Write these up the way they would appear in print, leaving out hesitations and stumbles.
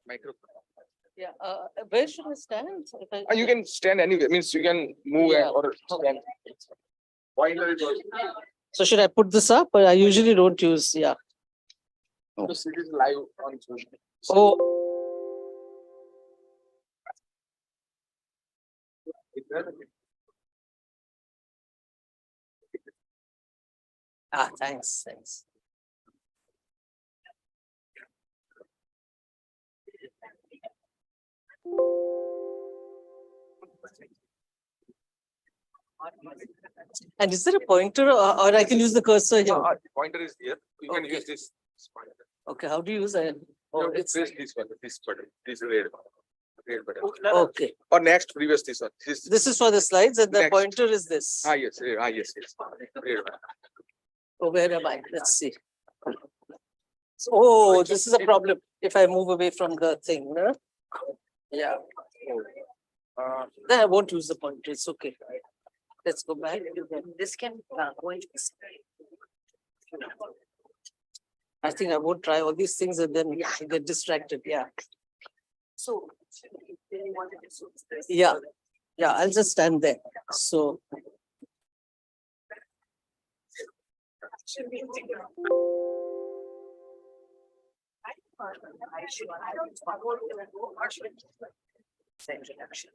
Micro. Yeah. Where should I stand? You can stand anywhere. Means you can move Yeah. or stand. Pointer is also. So should I put this up? But I usually don't use. Yeah. Because it is live on social. Oh. Thanks. Thanks. And is there a pointer or I can use the cursor here? Pointer is here. You can Okay. use this pointer. Okay, how do you use it? Oh, Oh, it's it's this one, this button, this red one. Red button. okay. Or next, previous this one. This is for the slides and the Next. pointer is this. Yes, yes. Red one. Oh, where am I? Let's see. Oh, this is a problem if I move away from the thing. No? Yeah. Then I won't use the pointer. It's okay. Let's go back. This can go into this. I think I won't try all these things and then get distracted. Yeah. So, yeah. Yeah, I'll just stand there. So, introduction.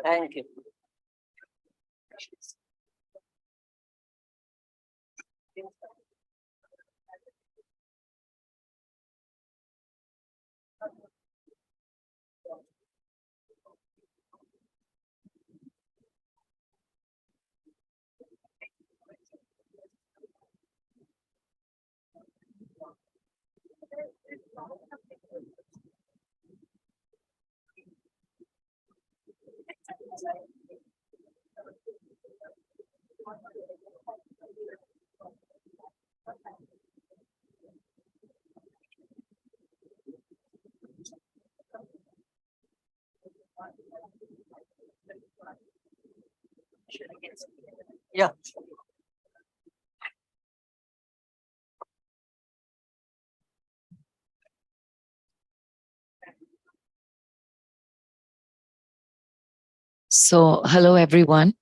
Thank you. Yeah. So, hello everyone.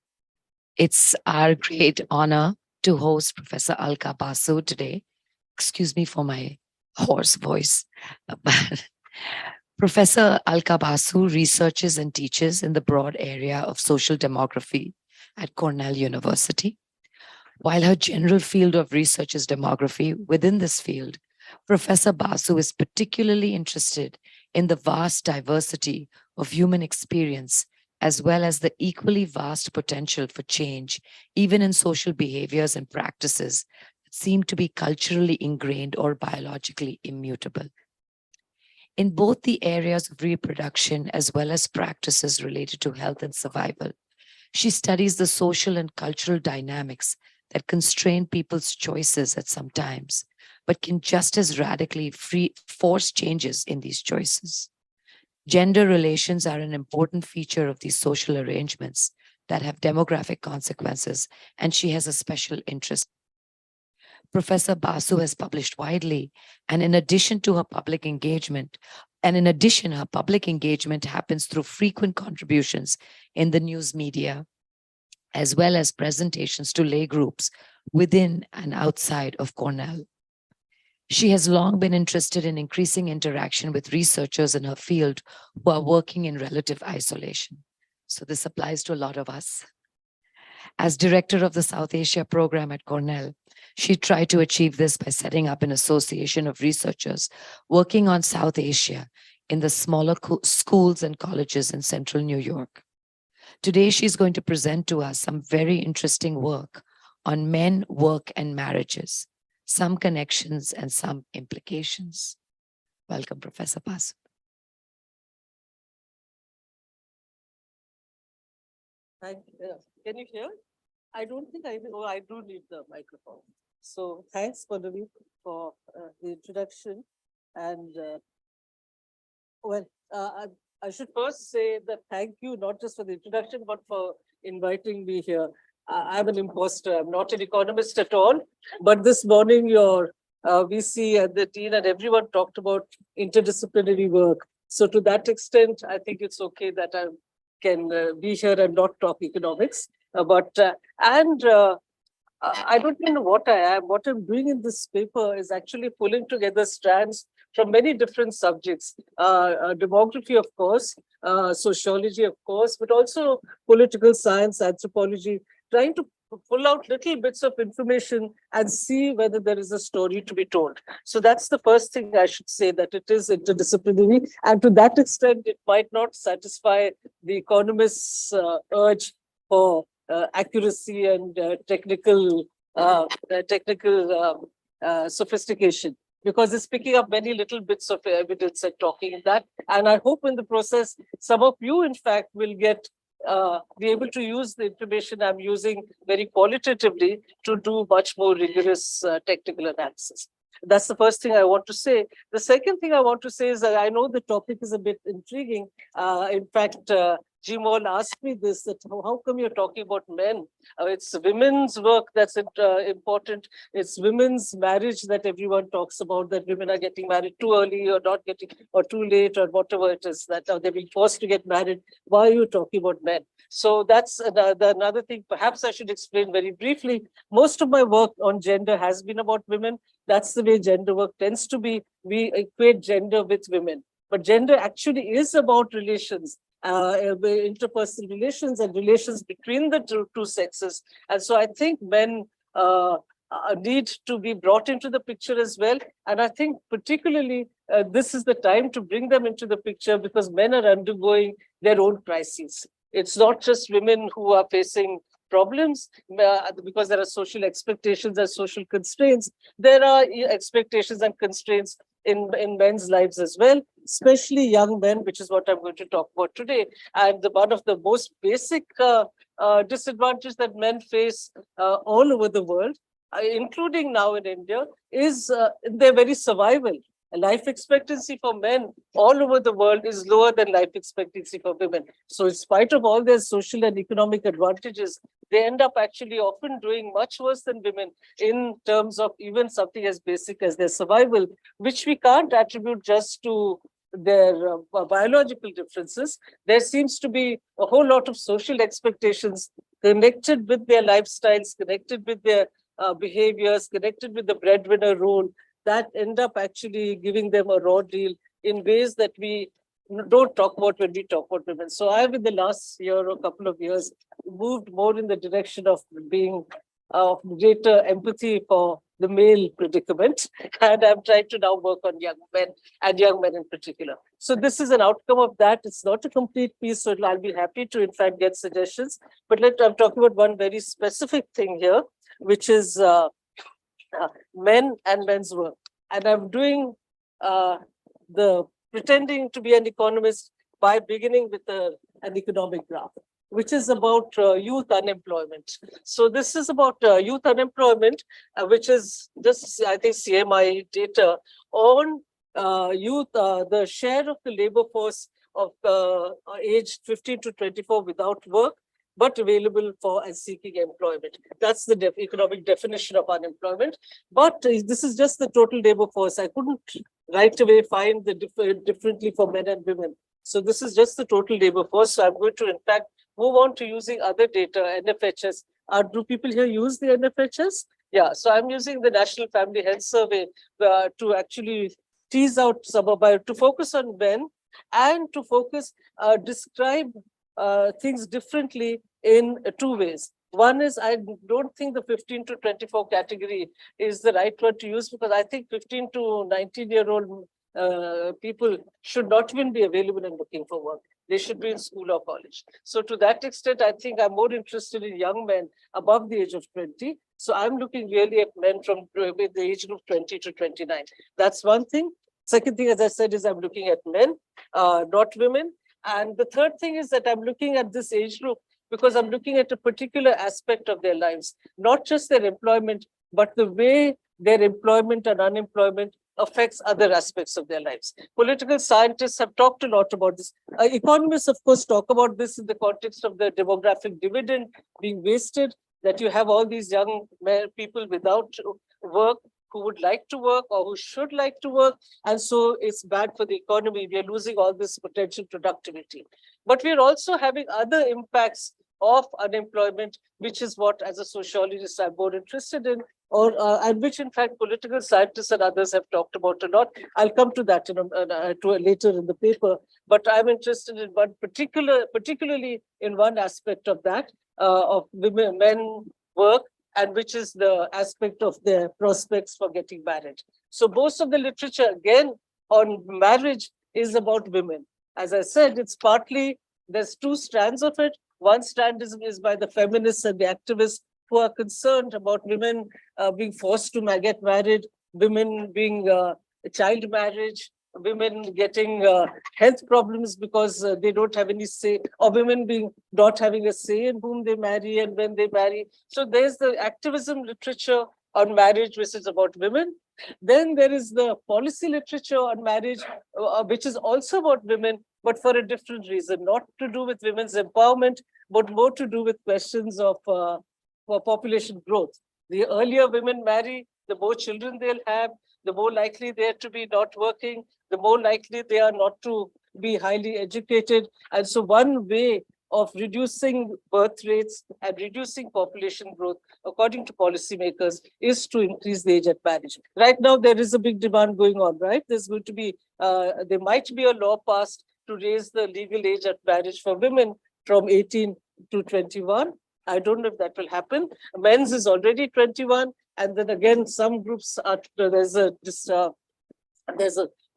It's our great honor to host Professor Alaka Basu today. Excuse me for my hoarse voice. But Professor Alaka Basu researches and teaches in the broad area of social demography at Cornell University. While her general field of research is demography, within this field, Professor Basu is particularly interested in the vast diversity of human experience, as well as the equally vast potential for change, even in social behaviors and practices that seem to be culturally ingrained or biologically immutable. In both the areas of reproduction as well as practices related to health and survival, she studies the social and cultural dynamics that constrain people's choices at some times, but can just as radically force changes in these choices. Gender relations are an important feature of these social arrangements that have demographic consequences, and she has a special interest. Professor Basu has published widely, and in addition, her public engagement happens through frequent contributions in the news media, as well as presentations to lay groups within and outside of Cornell. She has long been interested in increasing interaction with researchers in her field who are working in relative isolation. So this applies to a lot of us. As director of the South Asia program at Cornell, she tried to achieve this by setting up an association of researchers working on South Asia in the smaller schools and colleges in central New York. Today, she's going to present to us some very interesting work on men, work, and marriages, some connections and some implications. Welcome, Professor Basu. Thank you. Can you hear? I don't think I do need the microphone. So thanks, Madhavi, for the introduction. And well, I should first say that thank you, not just for the introduction, but for inviting me here. I'm an imposter. I'm not an economist at all. But this morning, your VC and the dean and everyone talked about interdisciplinary work. So to that extent, I think it's okay that I can be here and not talk economics. I don't know what I am. What I'm doing in this paper is actually pulling together strands from many different subjects. Demography, of course, sociology, of course, but also political science, anthropology, trying to pull out little bits of information and see whether there is a story to be told. So that's the first thing I should say, that it is interdisciplinary. And to that extent, it might not satisfy the economist's urge for accuracy and technical sophistication, because it's picking up many little bits of evidence and talking in that. And I hope in the process, some of you, in fact, will be able to use the information I'm using very qualitatively to do much more rigorous technical analysis. That's the first thing I want to say. The second thing I want to say is that I know the topic is a bit intriguing. In fact, Jimol asked me this, that how come you're talking about men? It's women's work that's important. It's women's marriage that everyone talks about, that women are getting married too early or not getting, or too late, or whatever it is, that they're being forced to get married. Why are you talking about men? So that's another thing. Perhaps I should explain very briefly. Most of my work on gender has been about women. That's the way gender work tends to be. We equate gender with women. But gender actually is about relations. Interpersonal relations and relations between the two sexes. And so I think men need to be brought into the picture as well. And I think particularly this is the time to bring them into the picture, because men are undergoing their own crises. It's not just women who are facing problems because there are social expectations and social constraints. There are expectations and constraints in men's lives as well, especially young men, which is what I'm going to talk about today. And one of the most basic disadvantages that men face all over the world, including now in India, is their very survival. Life expectancy for men all over the world is lower than life expectancy for women. So in spite of all their social and economic advantages, they end up actually often doing much worse than women in terms of even something as basic as their survival, which we can't attribute just to their biological differences. There seems to be a whole lot of social expectations connected with their lifestyles, connected with their behaviors, connected with the breadwinner role, that end up actually giving them a raw deal in ways that we don't talk about when we talk about women. So I've, in the last year or couple of years, moved more in the direction of being greater empathy for the male predicament. And I'm trying to now work on young men, and young men in particular. So this is an outcome of that. It's not a complete piece, so I'll be happy to, in fact, get suggestions. But I'm talking about one very specific thing here, which is men and men's work. And I'm doing the pretending to be an economist by beginning with an economic graph, which is about youth unemployment. So this is about youth unemployment, which is just, I think, CMI data on youth, the share of the labor force of aged 15 to 24 without work, but available for and seeking employment. That's the economic definition of unemployment. But this is just the total labor force. I couldn't right away find the differently for men and women. So this is just the total labor force. So I'm going to, in fact, move on to using other data, NFHS. Do people here use the NFHS? Yeah, so I'm using the National Family Health Survey to actually tease out to focus on men and to describe things differently in two ways. One is, I don't think the 15 to 24 category is the right one to use, because I think 15 to 19-year-old people should not even be available and looking for work. They should be in school or college. So to that extent, I think I'm more interested in young men above the age of 20. So I'm looking really at men from the age group 20 to 29. That's one thing. Second thing, as I said, is I'm looking at men, not women. And the third thing is that I'm looking at this age group because I'm looking at a particular aspect of their lives, not just their employment, but the way their employment and unemployment affects other aspects of their lives. Political scientists have talked a lot about this. Economists, of course, talk about this in the context of the demographic dividend being wasted, that you have all these young people without work who would like to work or who should like to work. And so it's bad for the economy. We are losing all this potential productivity. But we're also having other impacts of unemployment, which is what, as a sociologist, I'm more interested in, and which, in fact, political scientists and others have talked about a lot. I'll come to that later in the paper. But I'm interested in one particularly in one aspect of that, of men work, and which is the aspect of their prospects for getting married. So most of the literature, again, on marriage is about women. As I said, it's partly, there's two strands of it. One strand is by the feminists and the activists who are concerned about women being forced to get married, women being child marriage, women getting health problems because they don't have any say, or women being not having a say in whom they marry and when they marry. So there's the activism literature on marriage, which is about women. Then there is the policy literature on marriage, which is also about women, but for a different reason, not to do with women's empowerment, but more to do with questions of population growth. The earlier women marry, the more children they'll have, the more likely they're to be not working, the more likely they are not to be highly educated. And so one way of reducing birth rates and reducing population growth, according to policymakers, is to increase the age at marriage. Right now, there is a big demand going on, right? There's going to be, there might be a law passed to raise the legal age at marriage for women from 18 to 21. I don't know if that will happen. Men's is already 21. And then again, some groups are, there's a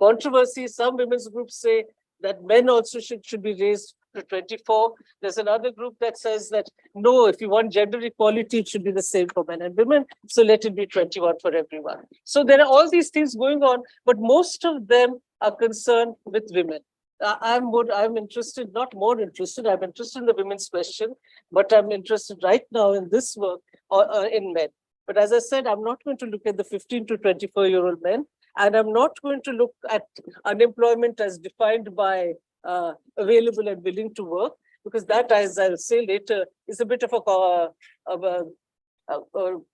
controversy. Some women's groups say that men also should be raised to 24. There's another group that says that, no, if you want gender equality, it should be the same for men and women. So let it be 21 for everyone. So there are all these things going on, but most of them are concerned with women. I'm interested, not more interested, I'm interested in the women's question, but I'm interested right now in this work in men. But as I said, I'm not going to look at the 15 to 24-year-old men, and I'm not going to look at unemployment as defined by available and willing to work, because that, as I'll say later, is a bit of a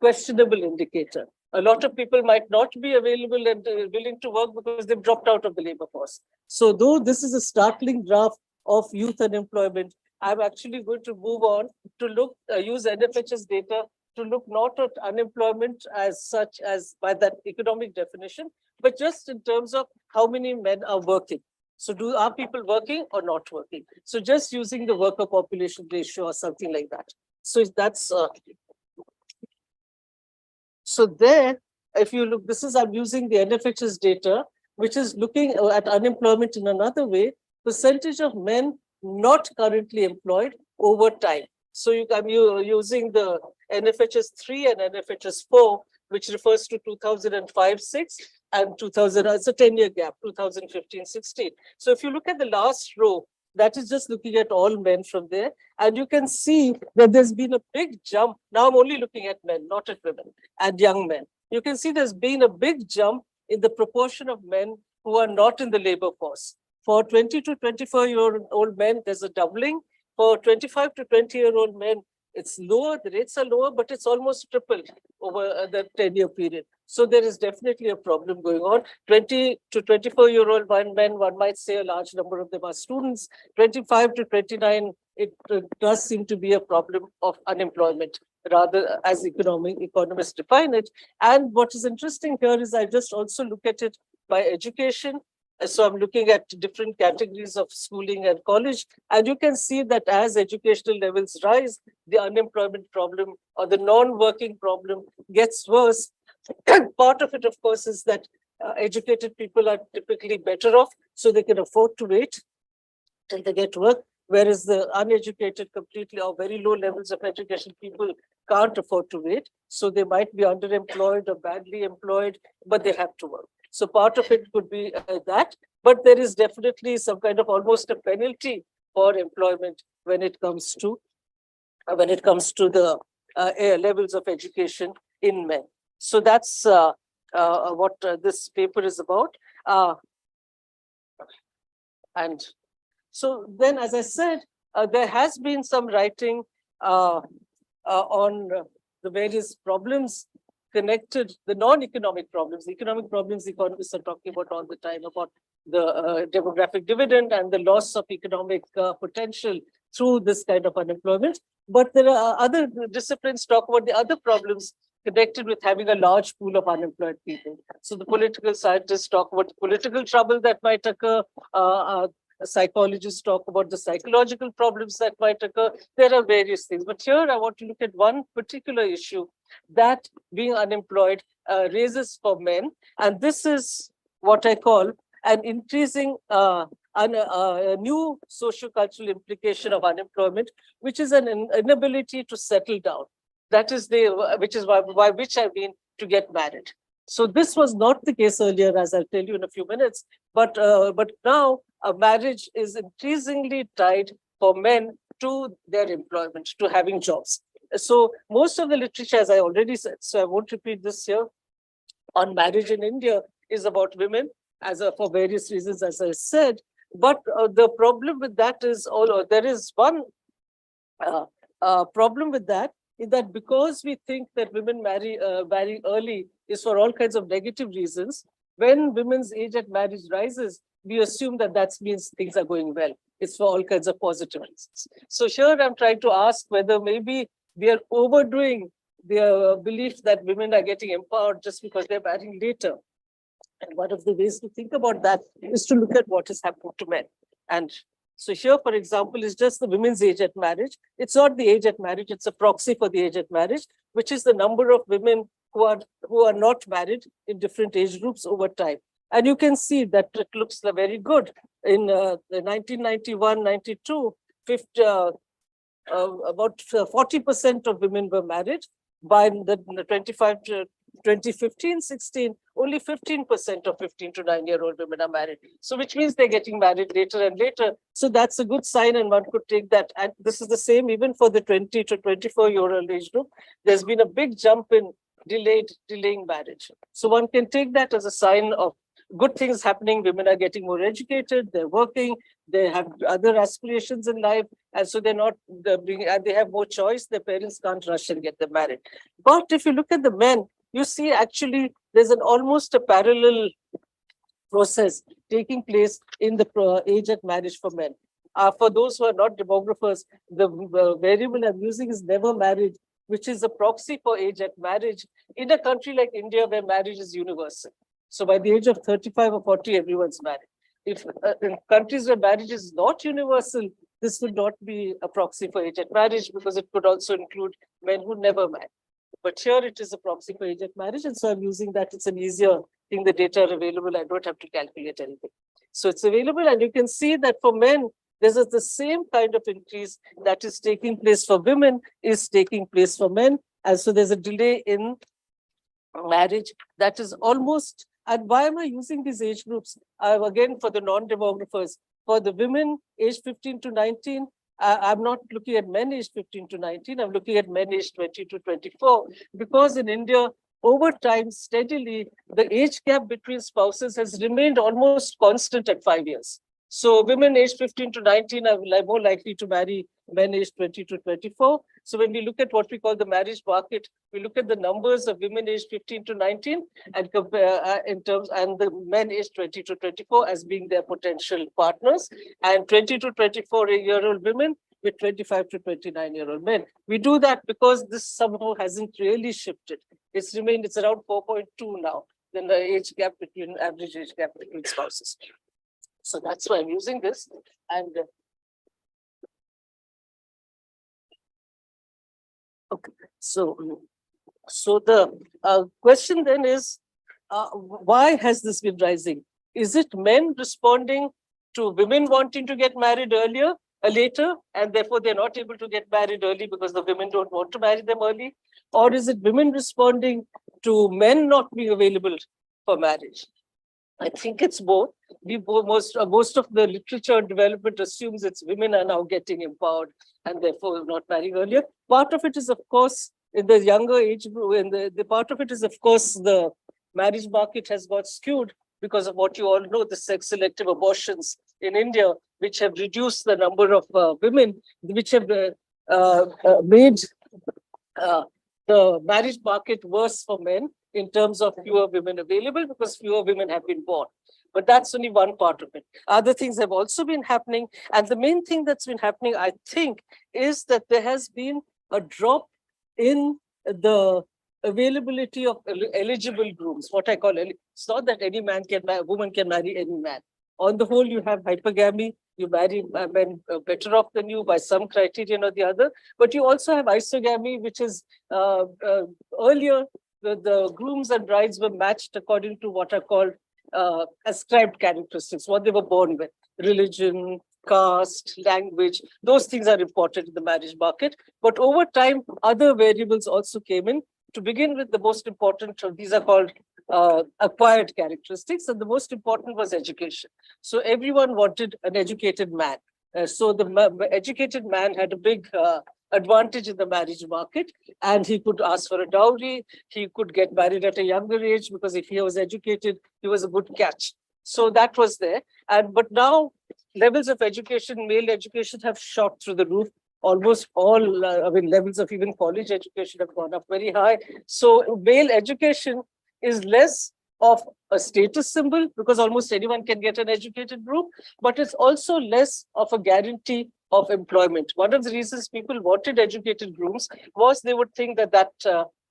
questionable indicator. A lot of people might not be available and willing to work because they've dropped out of the labor force. So though this is a startling graph of youth unemployment, I'm actually going to move on to look, use NFHS data to look not at unemployment as such as by that economic definition, but just in terms of how many men are working. So are people working or not working? So just using the worker population ratio or something like that. So that's, so there, if you look, I'm using the NFHS data, which is looking at unemployment in another way, percentage of men not currently employed over time. So I'm using the NFHS 3 and NFHS 4, which refers to 2005-6 and 2000, it's a 10-year gap, 2015-16. So if you look at the last row, that is just looking at all men from there. And you can see that there's been a big jump. Now I'm only looking at men, not at women, and young men. You can see there's been a big jump in the proportion of men who are not in the labor force. For 20 to 24-year-old men, there's a doubling. For 25 to 20-year-old men, it's lower, the rates are lower, but it's almost tripled over the 10-year period. So there is definitely a problem going on. 20 to 24-year-old men, one might say a large number of them are students. 25 to 29, it does seem to be a problem of unemployment, rather as economists define it. And what is interesting here is I just also look at it by education. So I'm looking at different categories of schooling and college, and you can see that as educational levels rise, the unemployment problem or the non-working problem gets worse. Part of it, of course, is that educated people are typically better off, so they can afford to wait till they get work, whereas the uneducated, completely or very low levels of education people can't afford to wait. So they might be underemployed or badly employed, but they have to work. So part of it could be that, but there is definitely some kind of almost a penalty for employment when it comes to when it comes to the levels of education in men. So that's what this paper is about. And so then, as I said, there has been some writing on the various problems connected, the non-economic problems. The economic problems the economists are talking about all the time, about the demographic dividend and the loss of economic potential through this kind of unemployment. But there are other disciplines talk about the other problems connected with having a large pool of unemployed people. So the political scientists talk about political trouble that might occur. Psychologists talk about the psychological problems that might occur. There are various things. But here I want to look at one particular issue that being unemployed raises for men. And this is what I call an increasing a new socio-cultural implication of unemployment, which is an inability to settle down. That is which is why which I mean to get married. So this was not the case earlier, as I'll tell you in a few minutes. But now a marriage is increasingly tied for men to their employment, to having jobs. So most of the literature, as I already said, so I won't repeat this here, on marriage in India is about women, for various reasons, as I said. But the problem with that is, there is one problem with that, is that because we think that women marry early is for all kinds of negative reasons, when women's age at marriage rises, we assume that that means things are going well. It's for all kinds of positive reasons. So here I'm trying to ask whether maybe we are overdoing the belief that women are getting empowered just because they're marrying later. And one of the ways to think about that is to look at what is happening to men. And so here, for example, is just the women's age at marriage. It's not the age at marriage, it's a proxy for the age at marriage, which is the number of women who are not married in different age groups over time. And you can see that it looks very good. In 1991, 92, about 40% of women were married. By the 2015, 16, only 15% of 15 to 9-year-old women are married. So which means they're getting married later and later. So that's a good sign, and one could take that. And this is the same even for the 20 to 24-year-old age group. There's been a big jump in delaying marriage. So one can take that as a sign of good things happening. Women are getting more educated, they're working, they have other aspirations in life, and so they're not and they have more choice. Their parents can't rush and get them married. But if you look at the men, you see actually there's almost a parallel process taking place in the age at marriage for men. For those who are not demographers, the variable I'm using is never married, which is a proxy for age at marriage in a country like India where marriage is universal. So by the age of 35 or 40, everyone's married. If in countries where marriage is not universal, this would not be a proxy for age at marriage, because it could also include men who never marry. But here it is a proxy for age at marriage. And so I'm using that. It's an easier thing. The data are available. I don't have to calculate anything. So it's available. And you can see that for men, this is the same kind of increase that is taking place for women is taking place for men. And so there's a delay in marriage that is almost. And why am I using these age groups? Again, for the non-demographers, for the women aged 15 to 19, I'm not looking at men aged 15 to 19, I'm looking at men aged 20 to 24, because in India, over time, steadily, the age gap between spouses has remained almost constant at 5 years. So women aged 15 to 19 are more likely to marry men aged 20 to 24. So when we look at what we call the marriage market, we look at the numbers of women aged 15 to 19 and compare and the men aged 20 to 24 as being their potential partners, and 20 to 24-year-old women with 25 to 29-year-old men. We do that because this somehow hasn't really shifted. It's remained, it's around 4.2 now, then the average age gap between spouses. So that's why I'm using this. And okay, so the question then is, why has this been rising? Is it men responding to women wanting to get married later, and therefore they're not able to get married early because the women don't want to marry them early? Or is it women responding to men not being available for marriage? I think it's both. Most of the literature development assumes it's women are now getting empowered and therefore not marrying earlier. Part of it is, of course, in the younger age group, and the part of it is, of course, the marriage market has got skewed because of what you all know, the sex-selective abortions in India, which have reduced the number of women, which have made the marriage market worse for men in terms of fewer women available because fewer women have been born. But that's only one part of it. Other things have also been happening. And the main thing that's been happening, I think, is that there has been a drop in the availability of eligible grooms, what I call, it's not that any man can marry, woman can marry any man. On the whole, you have hypergamy, you marry men better off than you by some criterion or the other, but you also have isogamy, which is earlier, the grooms and brides were matched according to what are called ascribed characteristics, what they were born with, religion, caste, language, those things are important in the marriage market. But over time, other variables also came in. To begin with, the most important of these are called acquired characteristics, and the most important was education. So everyone wanted an educated man. So the educated man had a big advantage in the marriage market, and he could ask for a dowry. He could get married at a younger age because if he was educated, he was a good catch. So that was there. But now levels of education, male education, have shot through the roof. Almost all, levels of even college education have gone up very high. So male education is less of a status symbol because almost anyone can get an educated group, but it's also less of a guarantee of employment. One of the reasons people wanted educated grooms was they would think that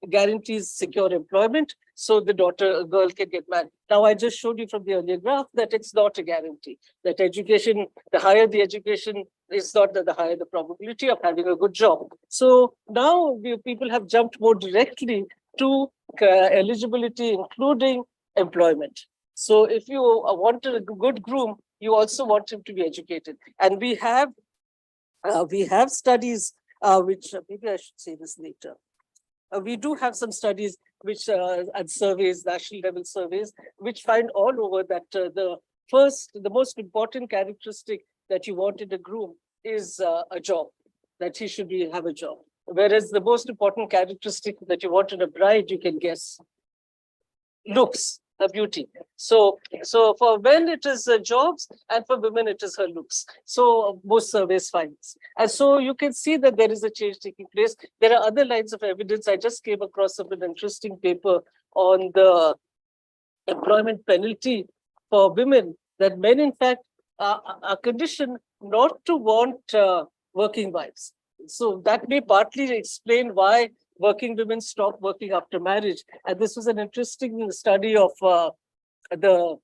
guarantees secure employment, so the girl can get married. Now, I just showed you from the earlier graph that it's not a guarantee. That education, the higher the education, is not the higher the probability of having a good job. So now people have jumped more directly to eligibility, including employment. So if you want a good groom, you also want him to be educated. And we have studies, which maybe I should say this later. We do have some studies which and surveys, national level surveys, which find all over that the most important characteristic that you want in a groom is a job, that he should have a job. Whereas the most important characteristic that you want in a bride, you can guess, looks, her beauty. So for men it is jobs, and for women it is her looks. So most surveys find this. And so you can see that there is a change taking place. There are other lines of evidence. I just came across an interesting paper on the employment penalty for women, that men in fact are conditioned not to want working wives. So that may partly explain why working women stop working after marriage. And this was an interesting study of the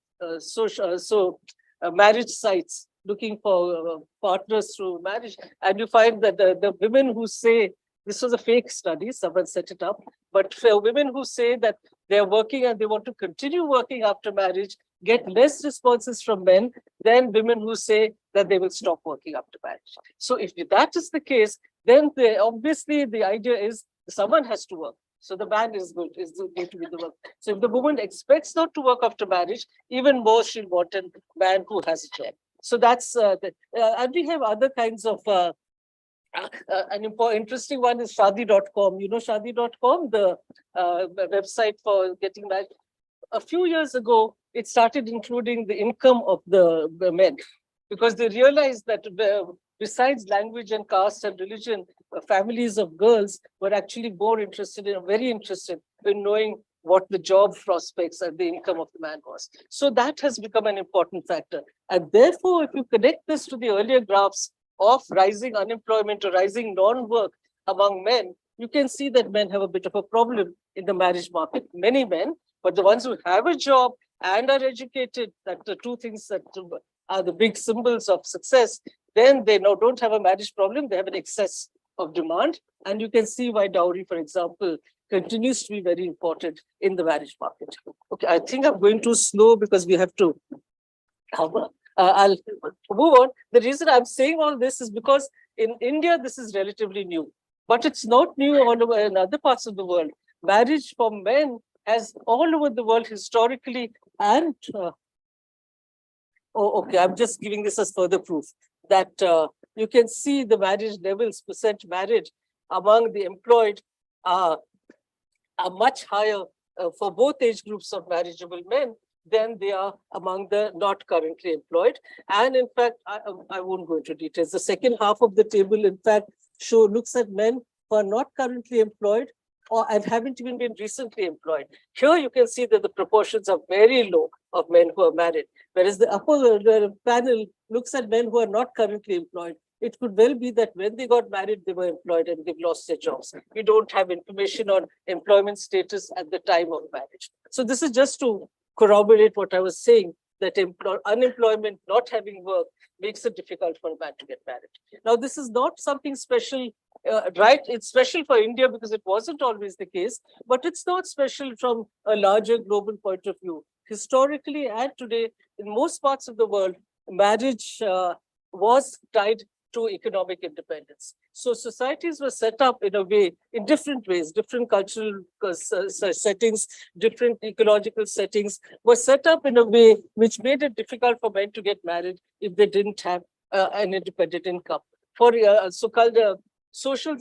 marriage sites looking for partners through marriage. And you find that the women who say, this was a fake study, someone set it up, but for women who say that they're working and they want to continue working after marriage, get less responses from men than women who say that they will stop working after marriage. So if that is the case, then obviously the idea is someone has to work. So the man is going to be the work. So if the woman expects not to work after marriage, even more she'll want a man who has a job. So that's, and we have other kinds of, an interesting one is Shadi.com. You know Shadi.com, the website for getting married. A few years ago, it started including the income of the men, because they realized that besides language and caste and religion, families of girls were actually very interested in knowing what the job prospects and the income of the man was. So that has become an important factor. And therefore, if you connect this to the earlier graphs of rising unemployment or rising non-work among men, you can see that men have a bit of a problem in the marriage market, many men, but the ones who have a job and are educated, that the two things that are the big symbols of success, then they now don't have a marriage problem, they have an excess of demand. And you can see why dowry, for example, continues to be very important in the marriage market. Okay, I think I'm going too slow because we have to I'll move on. The reason I'm saying all this is because in India, this is relatively new, but it's not new in other parts of the world. Marriage for men has all over the world historically and Oh, okay. I'm just giving this as further proof that you can see the marriage levels, percent marriage among the employed are much higher for both age groups of marriageable men than they are among the not currently employed. And in fact, I won't go into details. The second half of the table, in fact, looks at men who are not currently employed or and haven't even been recently employed. Here you can see that the proportions are very low of men who are married, whereas the upper panel looks at men who are not currently employed. It could well be that when they got married, they were employed and they've lost their jobs. We don't have information on employment status at the time of marriage. So this is just to corroborate what I was saying, that unemployment, not having work, makes it difficult for a man to get married. Now, this is not something special, right? It's special for India because it wasn't always the case, but it's not special from a larger global point of view. Historically and today, in most parts of the world, marriage was tied to economic independence. So societies were set up in a way, in different ways, different cultural settings, different ecological settings were set up in a way which made it difficult for men to get married if they didn't have an independent income. For so-called social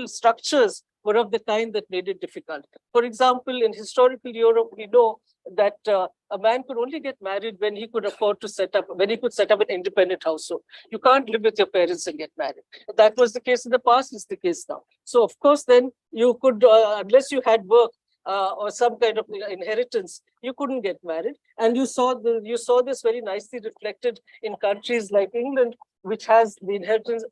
structures were of the kind that made it difficult. For example, in historical Europe, we know that a man could only get married when he could afford to set up an independent household. You can't live with your parents and get married. That was the case in the past, it's the case now. So of course, then you could, unless you had work or some kind of inheritance, you couldn't get married. And you saw this very nicely reflected in countries like England, which has the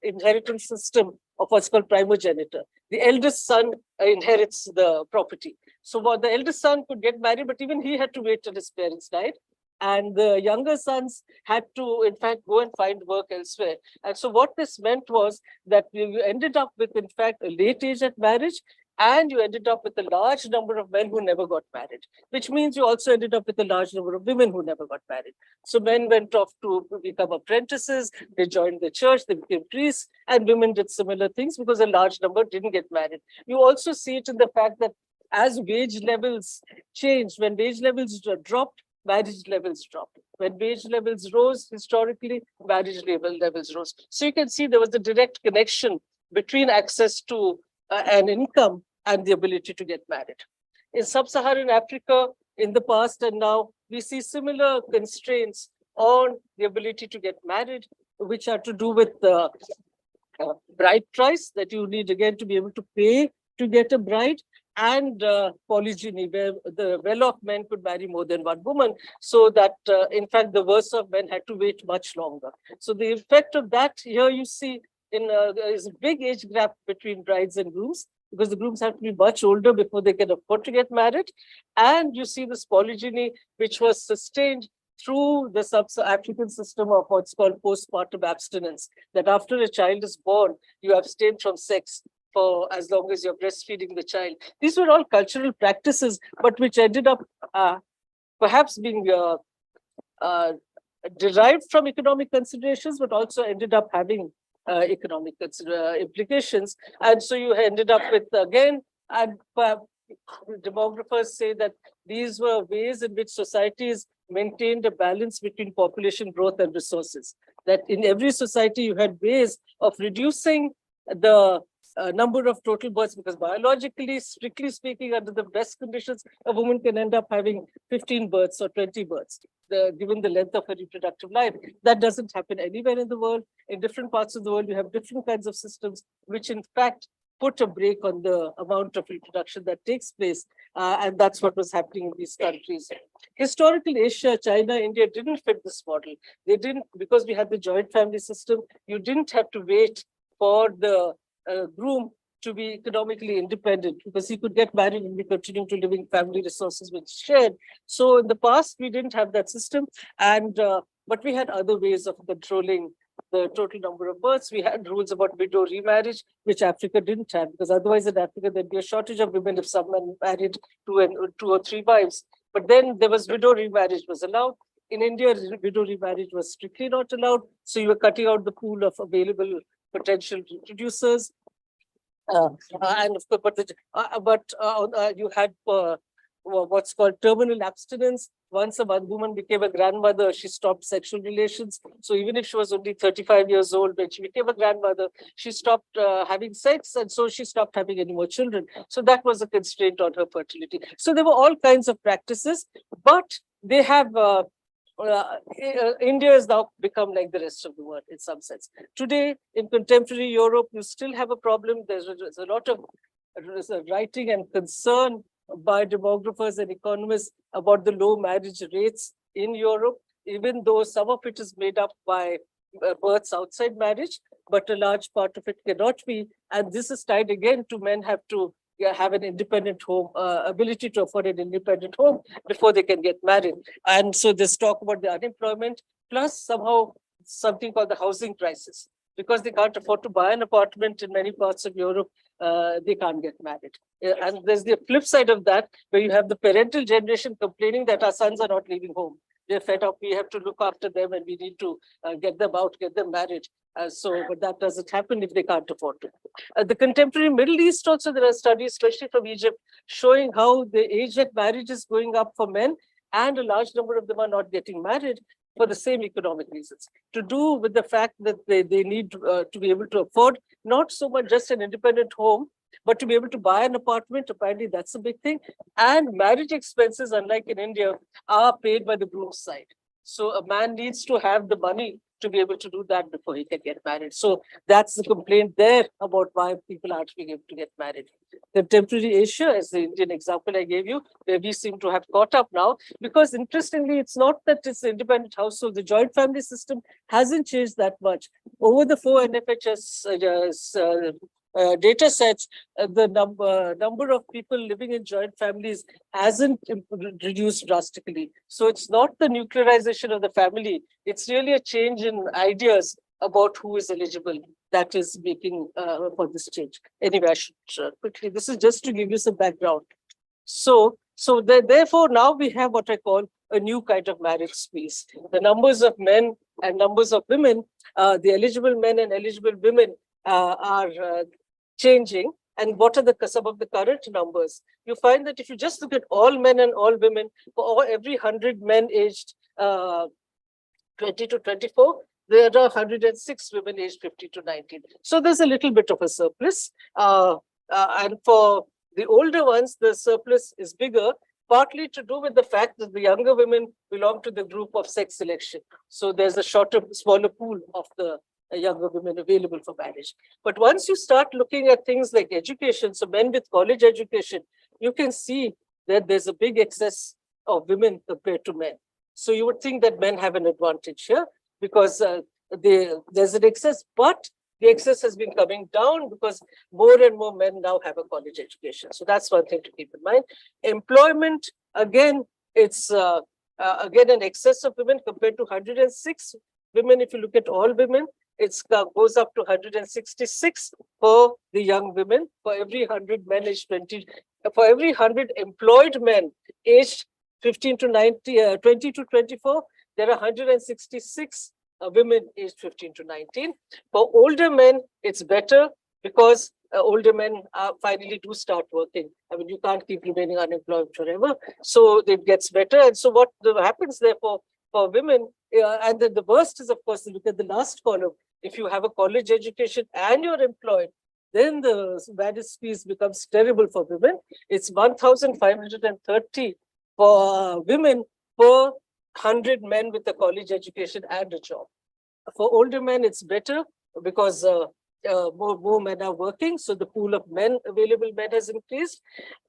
inheritance system of what's called primogeniture. The eldest son inherits the property. So the eldest son could get married, but even he had to wait till his parents died. And the younger sons had to, in fact, go and find work elsewhere. And so what this meant was that you ended up with, in fact, a late age at marriage, and you ended up with a large number of men who never got married, which means you also ended up with a large number of women who never got married. So men went off to become apprentices, they joined the church, they became priests, and women did similar things because a large number didn't get married. You also see it in the fact that as wage levels changed, when wage levels dropped, marriage levels dropped. When wage levels rose, historically, marriage levels rose. So you can see there was a direct connection between access to an income and the ability to get married. In sub-Saharan Africa, in the past and now, we see similar constraints on the ability to get married, which are to do with the bride price that you need, again, to be able to pay to get a bride, and polygyny, where the well-off men could marry more than one woman, so that, in fact, the worse-off men had to wait much longer. So the effect of that here you see is a big age gap between brides and grooms, because the grooms have to be much older before they can afford to get married. And you see this polygyny, which was sustained through the sub-African system of what's called postpartum abstinence, that after a child is born, you abstain from sex for as long as you're breastfeeding the child. These were all cultural practices, but which ended up perhaps being derived from economic considerations, but also ended up having economic implications. And so you ended up with, again, and demographers say that these were ways in which societies maintained a balance between population growth and resources. That in every society you had ways of reducing the number of total births, because biologically, strictly speaking, under the best conditions, a woman can end up having 15 births or 20 births, given the length of her reproductive life. That doesn't happen anywhere in the world. In different parts of the world, you have different kinds of systems, which in fact put a brake on the amount of reproduction that takes place. And that's what was happening in these countries. Historically, Asia, China, India didn't fit this model. They didn't, because we had the joint family system, you didn't have to wait for the groom to be economically independent, because he could get married and be continuing to living family resources which shared. So in the past, we didn't have that system, and but we had other ways of controlling the total number of births. We had rules about widow remarriage, which Africa didn't have, because otherwise in Africa there'd be a shortage of women if someone married two or three wives. But then there was widow remarriage was allowed. In India, widow remarriage was strictly not allowed. So you were cutting out the pool of available potential reproducers. And of course, you had what's called terminal abstinence. Once a woman became a grandmother, she stopped sexual relations. So even if she was only 35 years old, when she became a grandmother, she stopped having sex, and so she stopped having any more children. So that was a constraint on her fertility. So there were all kinds of practices, but they have India has now become like the rest of the world in some sense. Today, in contemporary Europe, you still have a problem. There's a lot of writing and concern by demographers and economists about the low marriage rates in Europe, even though some of it is made up by births outside marriage, but a large part of it cannot be. And this is tied again to men have to have an independent home, ability to afford an independent home before they can get married. And so there's talk about the unemployment, plus somehow something called the housing crisis. Because they can't afford to buy an apartment in many parts of Europe, they can't get married. And there's the flip side of that, where you have the parental generation complaining that our sons are not leaving home. They're fed up, we have to look after them and we need to get them out, get them married. But that doesn't happen if they can't afford to. The contemporary Middle East also, there are studies, especially from Egypt, showing how the age at marriage is going up for men, and a large number of them are not getting married for the same economic reasons, to do with the fact that they need to be able to afford not so much just an independent home, but to be able to buy an apartment. Apparently, that's a big thing. And marriage expenses, unlike in India, are paid by the groom's side. So a man needs to have the money to be able to do that before he can get married. So that's the complaint there about why people aren't being able to get married. Contemporary Asia, as the Indian example I gave you, where we seem to have caught up now, because interestingly, it's not that it's independent household. The joint family system hasn't changed that much. Over the 4 NFHS data sets, the number of people living in joint families hasn't reduced drastically. So it's not the nuclearization of the family. It's really a change in ideas about who is eligible that is making for this change. Anyway, I should quickly, this is just to give you some background. Therefore, now we have what I call a new kind of marriage space. The numbers of men and numbers of women, the eligible men and eligible women are changing. And what are some of the current numbers? You find that if you just look at all men and all women, for every 100 men aged 20 to 24, there are 106 women aged 50 to 19. So there's a little bit of a surplus. And for the older ones, the surplus is bigger, partly to do with the fact that the younger women belong to the group of sex selection. So there's a smaller pool of the younger women available for marriage. But once you start looking at things like education, so men with college education, you can see that there's a big excess of women compared to men. So you would think that men have an advantage here because there's an excess, but the excess has been coming down because more and more men now have a college education. So that's one thing to keep in mind. Employment, again, it's again an excess of women compared to 106 women. If you look at all women, it goes up to 166 for the young women. For every 100 men aged 20, for every 100 employed men aged 15 to 20 to 24, there are 166 women aged 15 to 19. For older men, it's better because older men finally do start working. I mean, you can't keep remaining unemployed forever. So it gets better. And so what happens therefore for women, and then the worst is, of course, look at the last column. If you have a college education and you're employed, then the marriage space becomes terrible for women. It's 1,530 for women per 100 men with a college education and a job. For older men, it's better because more men are working. So the pool of available men has increased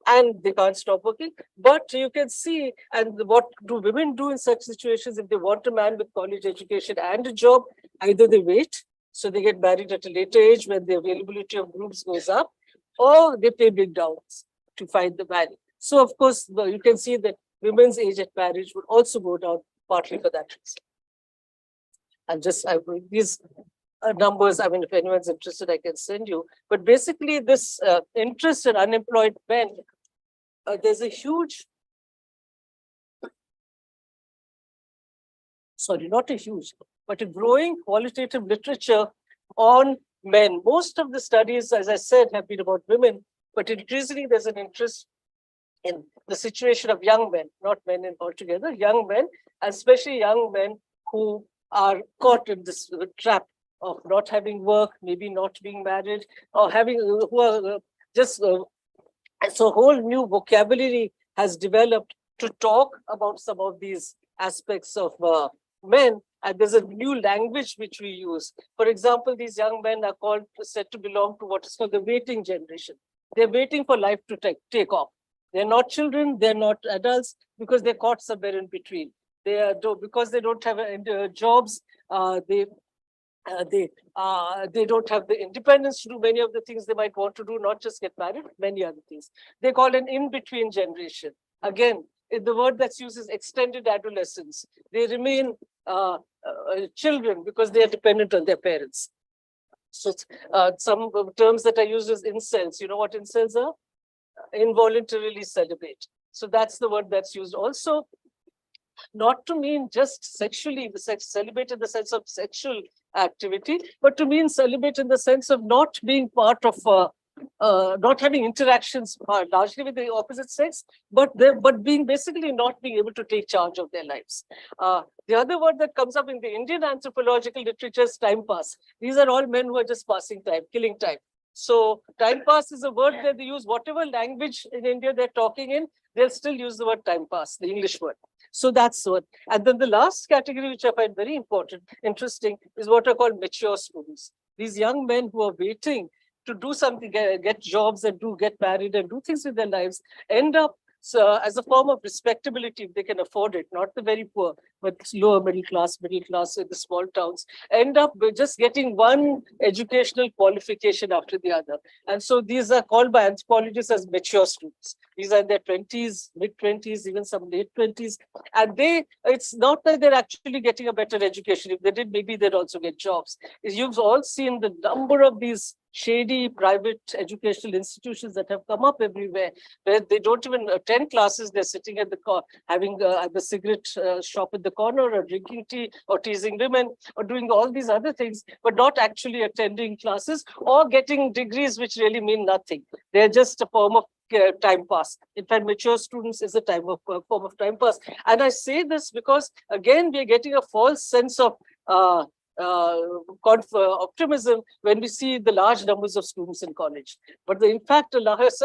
and they can't stop working. But you can see, and what do women do in such situations? If they want a man with college education and a job, either they wait, so they get married at a later age when the availability of groups goes up, or they pay big downs to find the man. So of course, you can see that women's age at marriage would also go down partly for that reason. These numbers, I mean, if anyone's interested, I can send you. But basically, this interest in unemployed men, there's a huge, not a huge, but a growing qualitative literature on men. Most of the studies, as I said, have been about women, but increasingly there's an interest in the situation of young men, not men in altogether, young men, especially young men who are caught in this trap of not having work, maybe not being married, or having who are just and so a whole new vocabulary has developed to talk about some of these aspects of men. And there's a new language which we use. For example, these young men are said to belong to what is called the waiting generation. They're waiting for life to take off. They're not children, they're not adults, because they're caught somewhere in between. Because they don't have jobs, they don't have the independence to do many of the things they might want to do, not just get married, many other things. They call an in-between generation. Again, the word that's used is extended adolescence. They remain children because they are dependent on their parents. So some terms that are used as incels. You know what incels are? Involuntarily celibate. So that's the word that's used also. Not to mean just sexually, celibate in the sense of sexual activity, but to mean celibate in the sense of not being part of, not having interactions largely with the opposite sex, but being basically not being able to take charge of their lives. The other word that comes up in the Indian anthropological literature is time pass. These are all men who are just passing time, killing time. So time pass is a word that they use, whatever language in India they're talking in, they'll still use the word time pass, the English word. So that's what. And then the last category, which I find very important, interesting, is what are called mature students. These young men who are waiting to do something, get jobs and get married and do things with their lives, end up as a form of respectability, if they can afford it, not the very poor, but lower middle class in the small towns, end up just getting one educational qualification after the other. And so these are called by anthropologists as mature students. These are in their 20s, mid-20s, even some late 20s. And it's not that they're actually getting a better education. If they did, maybe they'd also get jobs. You've all seen the number of these shady private educational institutions that have come up everywhere, where they don't even attend classes. They're sitting at having the cigarette shop at the corner, or drinking tea, or teasing women, or doing all these other things, but not actually attending classes or getting degrees which really mean nothing. They're just a form of time pass. In fact, mature students is a form of time pass. And I say this because, again, we're getting a false sense of optimism when we see the large numbers of students in college. But in fact,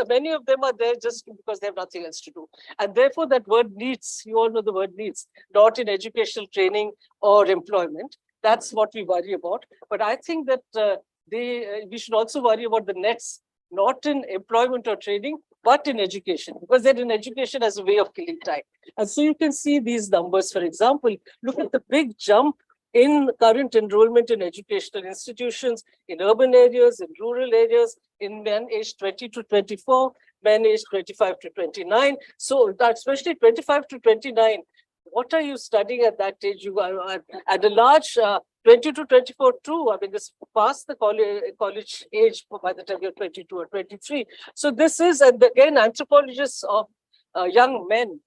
many of them are there just because they have nothing else to do. And therefore, that word needs, you all know the word needs, not in educational training or employment. That's what we worry about. But I think that we should also worry about the nets, not in employment or training, but in education, because they're in education as a way of killing time. And so you can see these numbers. For example, look at the big jump in current enrollment in educational institutions, in urban areas, in rural areas, in men aged 20 to 24, men aged 25 to 29. So especially 25 to 29, what are you studying at that age? You are at a large 20 to 24 too. I mean, this past the college age by the time you're 22 or 23. So this is, and again, anthropologists of young men,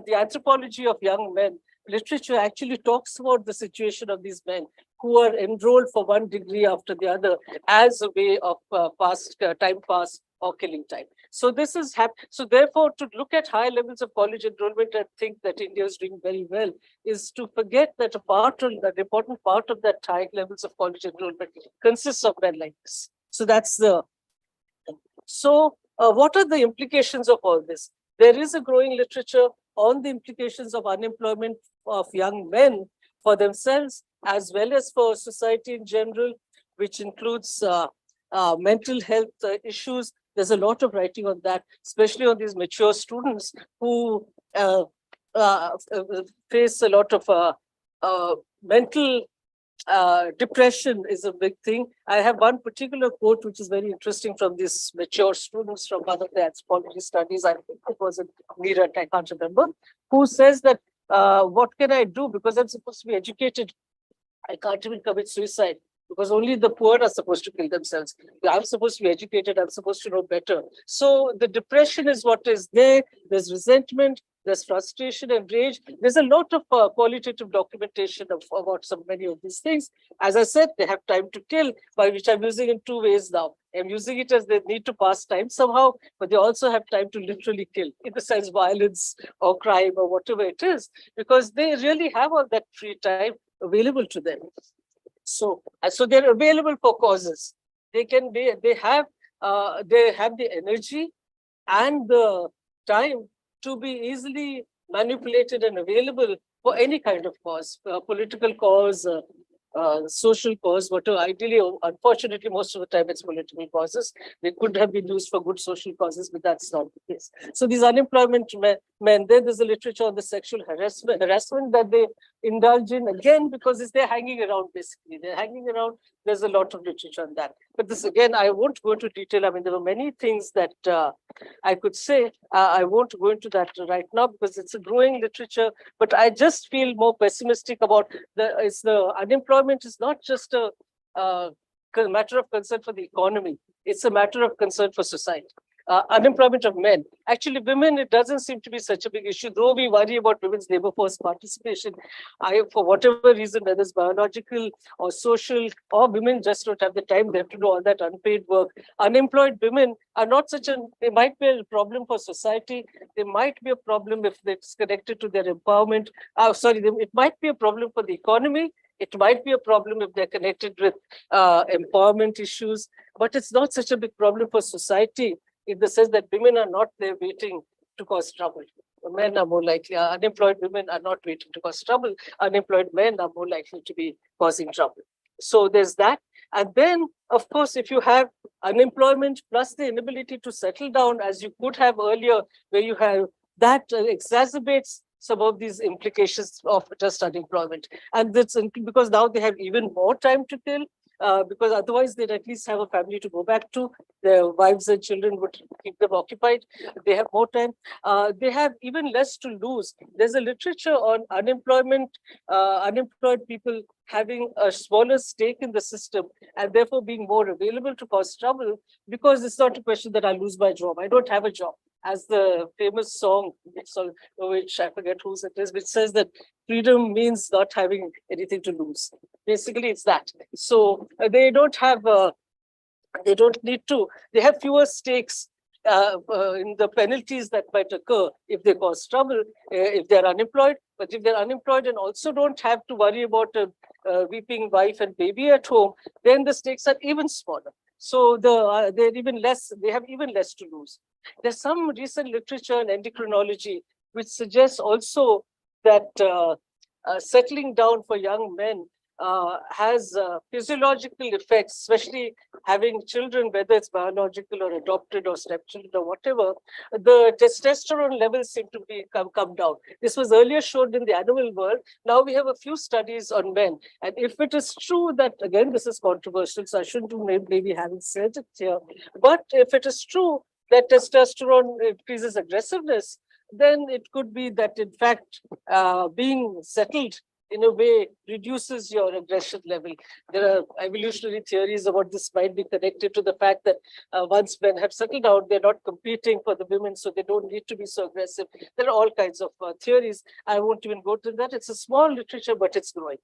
the anthropology of young men, literature actually talks about the situation of these men who are enrolled for one degree after the other as a way of time pass or killing time. So this is so therefore, to look at high levels of college enrollment and think that India is doing very well is to forget that an important part of that high levels of college enrollment consists of men like this. So that's the. So what are the implications of all this? There is a growing literature on the implications of unemployment of young men for themselves, as well as for society in general, which includes mental health issues. There's a lot of writing on that, especially on these mature students who face a lot of mental depression is a big thing. I have one particular quote which is very interesting from these mature students from one of the anthropology studies. I think it was in Meerut, I can't remember, who says that what can I do, because I'm supposed to be educated, I can't even commit suicide, because only the poor are supposed to kill themselves. I'm supposed to be educated, I'm supposed to know better. So the depression is what is there. There's resentment, there's frustration and rage. There's a lot of qualitative documentation about many of these things. As I said, they have time to kill, by which I'm using in two ways now. I'm using it as they need to pass time somehow, but they also have time to literally kill, in the sense violence or crime or whatever it is, because they really have all that free time available to them. So they're available for causes. They have the energy and the time to be easily manipulated and available for any kind of cause, political cause, social cause, whatever. Ideally, unfortunately, most of the time it's political causes. They could have been used for good social causes, but that's not the case. So these unemployment men, there's a literature on the sexual harassment that they indulge in, again, because they're hanging around, basically. They're hanging around. There's a lot of literature on that. But this, again, I won't go into detail. I mean, there were many things that I could say. I won't go into that right now because it's a growing literature. But I just feel more pessimistic about the unemployment is not just a matter of concern for the economy. It's a matter of concern for society. Unemployment of men. Actually, women, it doesn't seem to be such a big issue, though we worry about women's labor force participation. For whatever reason, whether it's biological or social, or women just don't have the time, they have to do all that unpaid work. Unemployed women are not they might be a problem for society. They might be a problem if it's connected to their empowerment. It might be a problem for the economy. It might be a problem if they're connected with empowerment issues, but it's not such a big problem for society, in the sense that women are not there waiting to cause trouble. Men are more likely, unemployed women are not waiting to cause trouble. Unemployed men are more likely to be causing trouble. So there's that. And then, of course, if you have unemployment plus the inability to settle down, as you could have earlier, where you have that exacerbates some of these implications of just unemployment. And that's because now they have even more time to kill. Because otherwise they'd at least have a family to go back to. Their wives and children would keep them occupied. They have more time. They have even less to lose. There's a literature on unemployment, unemployed people having a smaller stake in the system and therefore being more available to cause trouble, because it's not a question that I lose my job. I don't have a job. As the famous song, which I forget whose it is, which says that freedom means not having anything to lose. Basically, it's that. So they don't have, they don't need to, they have fewer stakes in the penalties that might occur if they cause trouble, if they're unemployed. But if they're unemployed and also don't have to worry about a weeping wife and baby at home, then the stakes are even smaller. So they're even less, they have even less to lose. There's some recent literature in endocrinology which suggests also that settling down for young men has physiological effects, especially having children, whether it's biological or adopted or stepchildren or whatever. The testosterone levels seem to come down. This was earlier shown in the animal world. Now we have a few studies on men. And if it is true that, again, this is controversial, so I shouldn't maybe having said it here, but if it is true that testosterone increases aggressiveness, then it could be that, in fact, being settled in a way reduces your aggression level. There are evolutionary theories about this might be connected to the fact that once men have settled down, they're not competing for the women, so they don't need to be so aggressive. There are all kinds of theories. I won't even go to that. It's a small literature, but it's growing.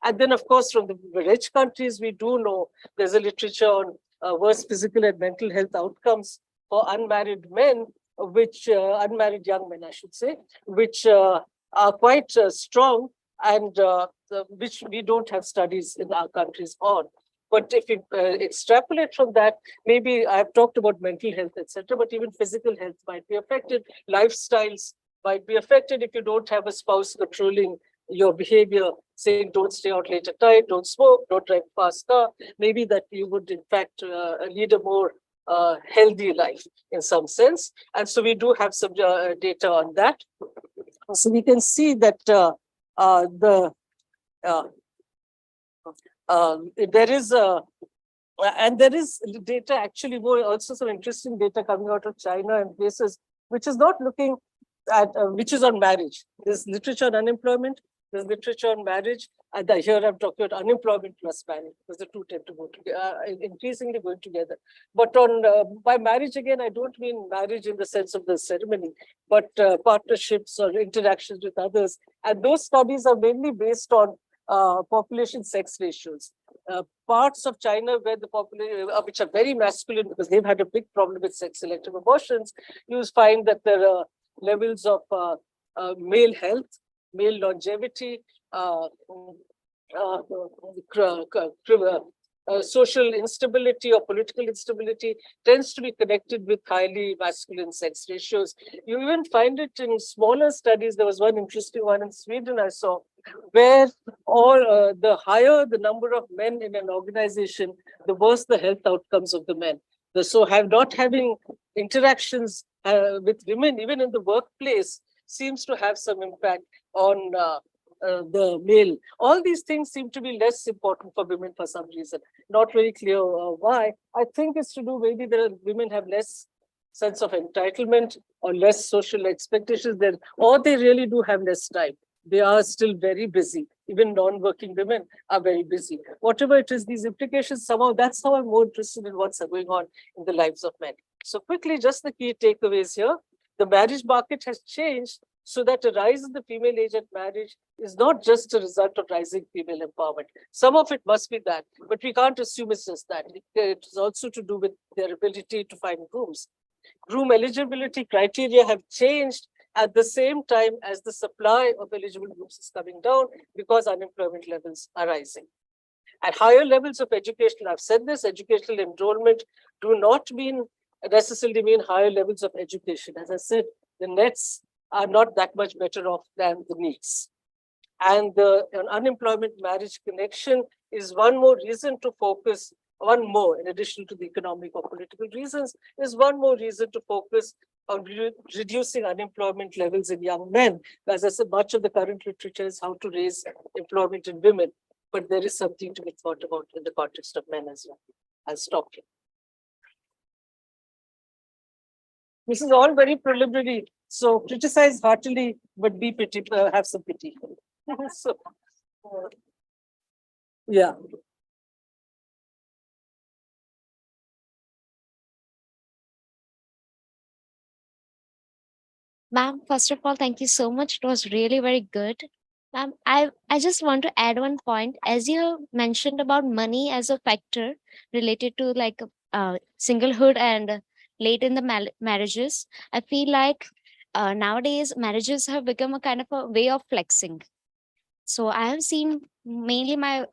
And then, of course, from the rich countries, we do know there's a literature on worse physical and mental health outcomes for unmarried men, which unmarried young men, I should say, which are quite strong, and which we don't have studies in our countries on. But if you extrapolate from that, maybe I've talked about mental health, etc., but even physical health might be affected. Lifestyles might be affected if you don't have a spouse controlling your behavior, saying don't stay out late at night, don't smoke, don't drive a fast car. Maybe that you would, in fact, lead a more healthy life in some sense. And so we do have some data on that. So we can see that there is and there is data, actually more also some interesting data coming out of China and places which is not looking at which is on marriage. There's literature on unemployment, there's literature on marriage, And here I'm talking about unemployment plus marriage, because the two tend to go together, increasingly going together. But on by marriage, again, I don't mean marriage in the sense of the ceremony, but partnerships or interactions with others. And those studies are mainly based on population sex ratios. Parts of China where the population, which are very masculine because they've had a big problem with sex selective abortions, you find that there are levels of male health, male longevity, social instability or political instability tends to be connected with highly masculine sex ratios. You even find it in smaller studies. There was one interesting one in Sweden I saw, where all the higher the number of men in an organization, the worse the health outcomes of the men. So not having interactions with women, even in the workplace, seems to have some impact on the male. All these things seem to be less important for women for some reason. Not very clear why. I think it's to do maybe women have less sense of entitlement or less social expectations there, or they really do have less time. They are still very busy. Even non-working women are very busy. Whatever it is, these implications, somehow that's how I'm more interested in what's going on in the lives of men. So quickly, just the key takeaways here. The marriage market has changed so that a rise in the female age at marriage is not just a result of rising female empowerment. Some of it must be that, but we can't assume it's just that. It is also to do with their ability to find grooms. Groom eligibility criteria have changed at the same time as the supply of eligible grooms is coming down because unemployment levels are rising. At higher levels of education, I've said this, educational enrollment do not necessarily mean higher levels of education. As I said, the nets are not that much better off than the needs. And an unemployment marriage connection is one more reason to focus, one more, in addition to the economic or political reasons, is one more reason to focus on reducing unemployment levels in young men. As I said, much of the current literature is how to raise employment in women, but there is something to be thought about in the context of men as well. I'll stop here. This is all very preliminary, so criticize heartily, but be pity, have some pity. So, yeah. Ma'am, first of all, thank you so much. It was really very good. Ma'am, I just want to add one point. As you mentioned about money as a factor related to like singlehood and late in the marriages, I feel like nowadays marriages have become a kind of a way of flexing. So I have seen mainly I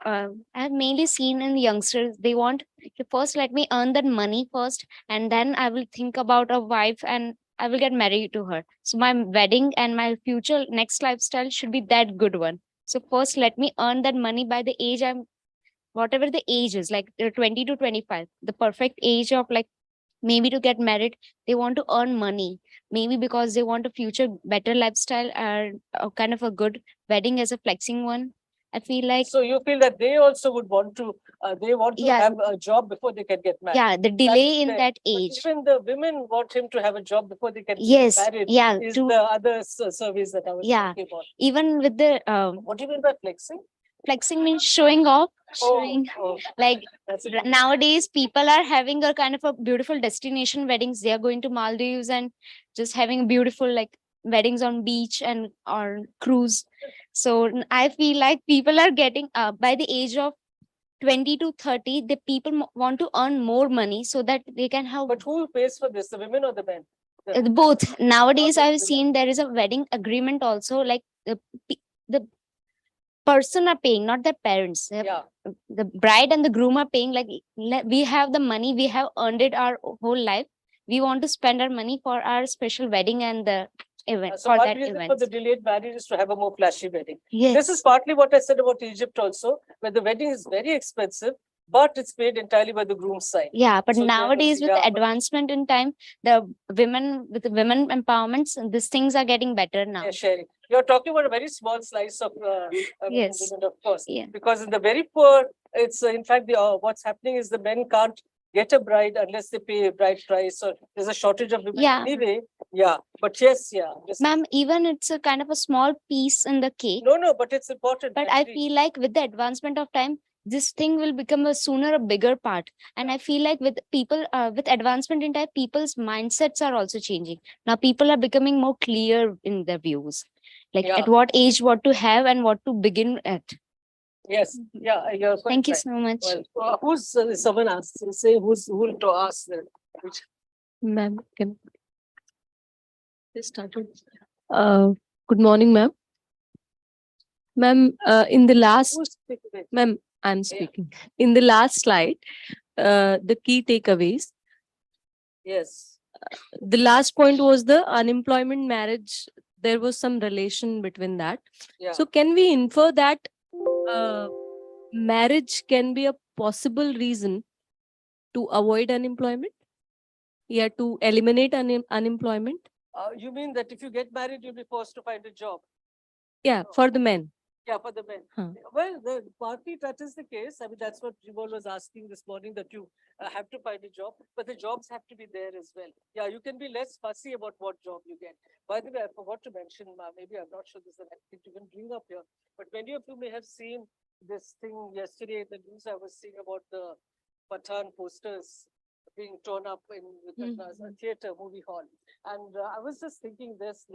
have mainly seen in youngsters, they want to first let me earn that money first, and then I will think about a wife and I will get married to her. So my wedding and my future next lifestyle should be that good one. So first let me earn that money by the age whatever the age is, like 20 to 25, the perfect age of like maybe to get married. They want to earn money, maybe because they want a future better lifestyle or a kind of a good wedding as a flexing one. I feel like, So you feel that they also would want to, Yeah. have a job before they can get married. yeah, the delay in fair. that But age. even the women want him to have a job before they can Yes, get married. yeah, Is to the other surveys that I was Yeah. talking about. even with the What do you mean by flexing? flexing means showing off, showing like That's it. nowadays people are having a kind of a beautiful destination weddings. They are going to Maldives and just having beautiful like weddings on beach and or cruise. So I feel like people are getting by the age of 20 to 30, the people want to earn more money so that they can have But who pays for this, the women or the men? both. Nowadays Okay, I've seen there is a wedding agreement also, like the person are paying, not the parents. Yeah. The bride and the groom are paying, like we have the money, we have earned it our whole life, we want to spend our money for our special wedding and the event So for one that reason event. for the delayed marriage is to have a more flashy wedding. Yes. This is partly what I said about Egypt also, where the wedding is very expensive, but it's paid entirely by the groom's side. Yeah, but So nowadays with the but- advancement in time, the women with the women empowerments, these things are getting better now. Yeah, sharing. You're talking about a very small slice of Yes. women, of course. Yeah. Because in the very poor, it's in fact what's happening is the men can't get a bride unless they pay a bride price, or there's a shortage of women Yeah. anyway. Yeah, but yes, yeah. Ma'am, even it's a kind of a small piece in the cake. No, but it's important. But I feel like with the advancement of time, this thing will become a sooner a bigger part. And I feel like with people, with advancement in time, people's mindsets are also changing. Now people are becoming more clear in their views, like Yeah. at what age what to have and what to begin at. Yes, yeah, you're quite Thank you right. so much. Well, who's someone asked? Say who will to ask then? Which Ma'am, can I started? Good morning, ma'am. Ma'am, in the last, who's speaking? ma'am, I'm speaking. In the last slide, the key takeaways. Yes. The last point was the unemployment marriage. There was some relation between that. Yeah. So can we infer that marriage can be a possible reason to avoid unemployment? Yeah, to eliminate unemployment? You mean that if you get married, you'll be forced to find a job? Yeah, for the men. Yeah, for the men. Huh. Well, partly that is the case. I mean, that's what Jibol was asking this morning, that you have to find a job, but the jobs have to be there as well. Yeah, you can be less fussy about what job you get. By the way, I forgot to mention, maybe I'm not sure this is the right thing to even bring up here, but many of you may have seen this thing yesterday in the news. I was seeing about the Pathan posters being torn up in a theater, movie hall. And I was just thinking this,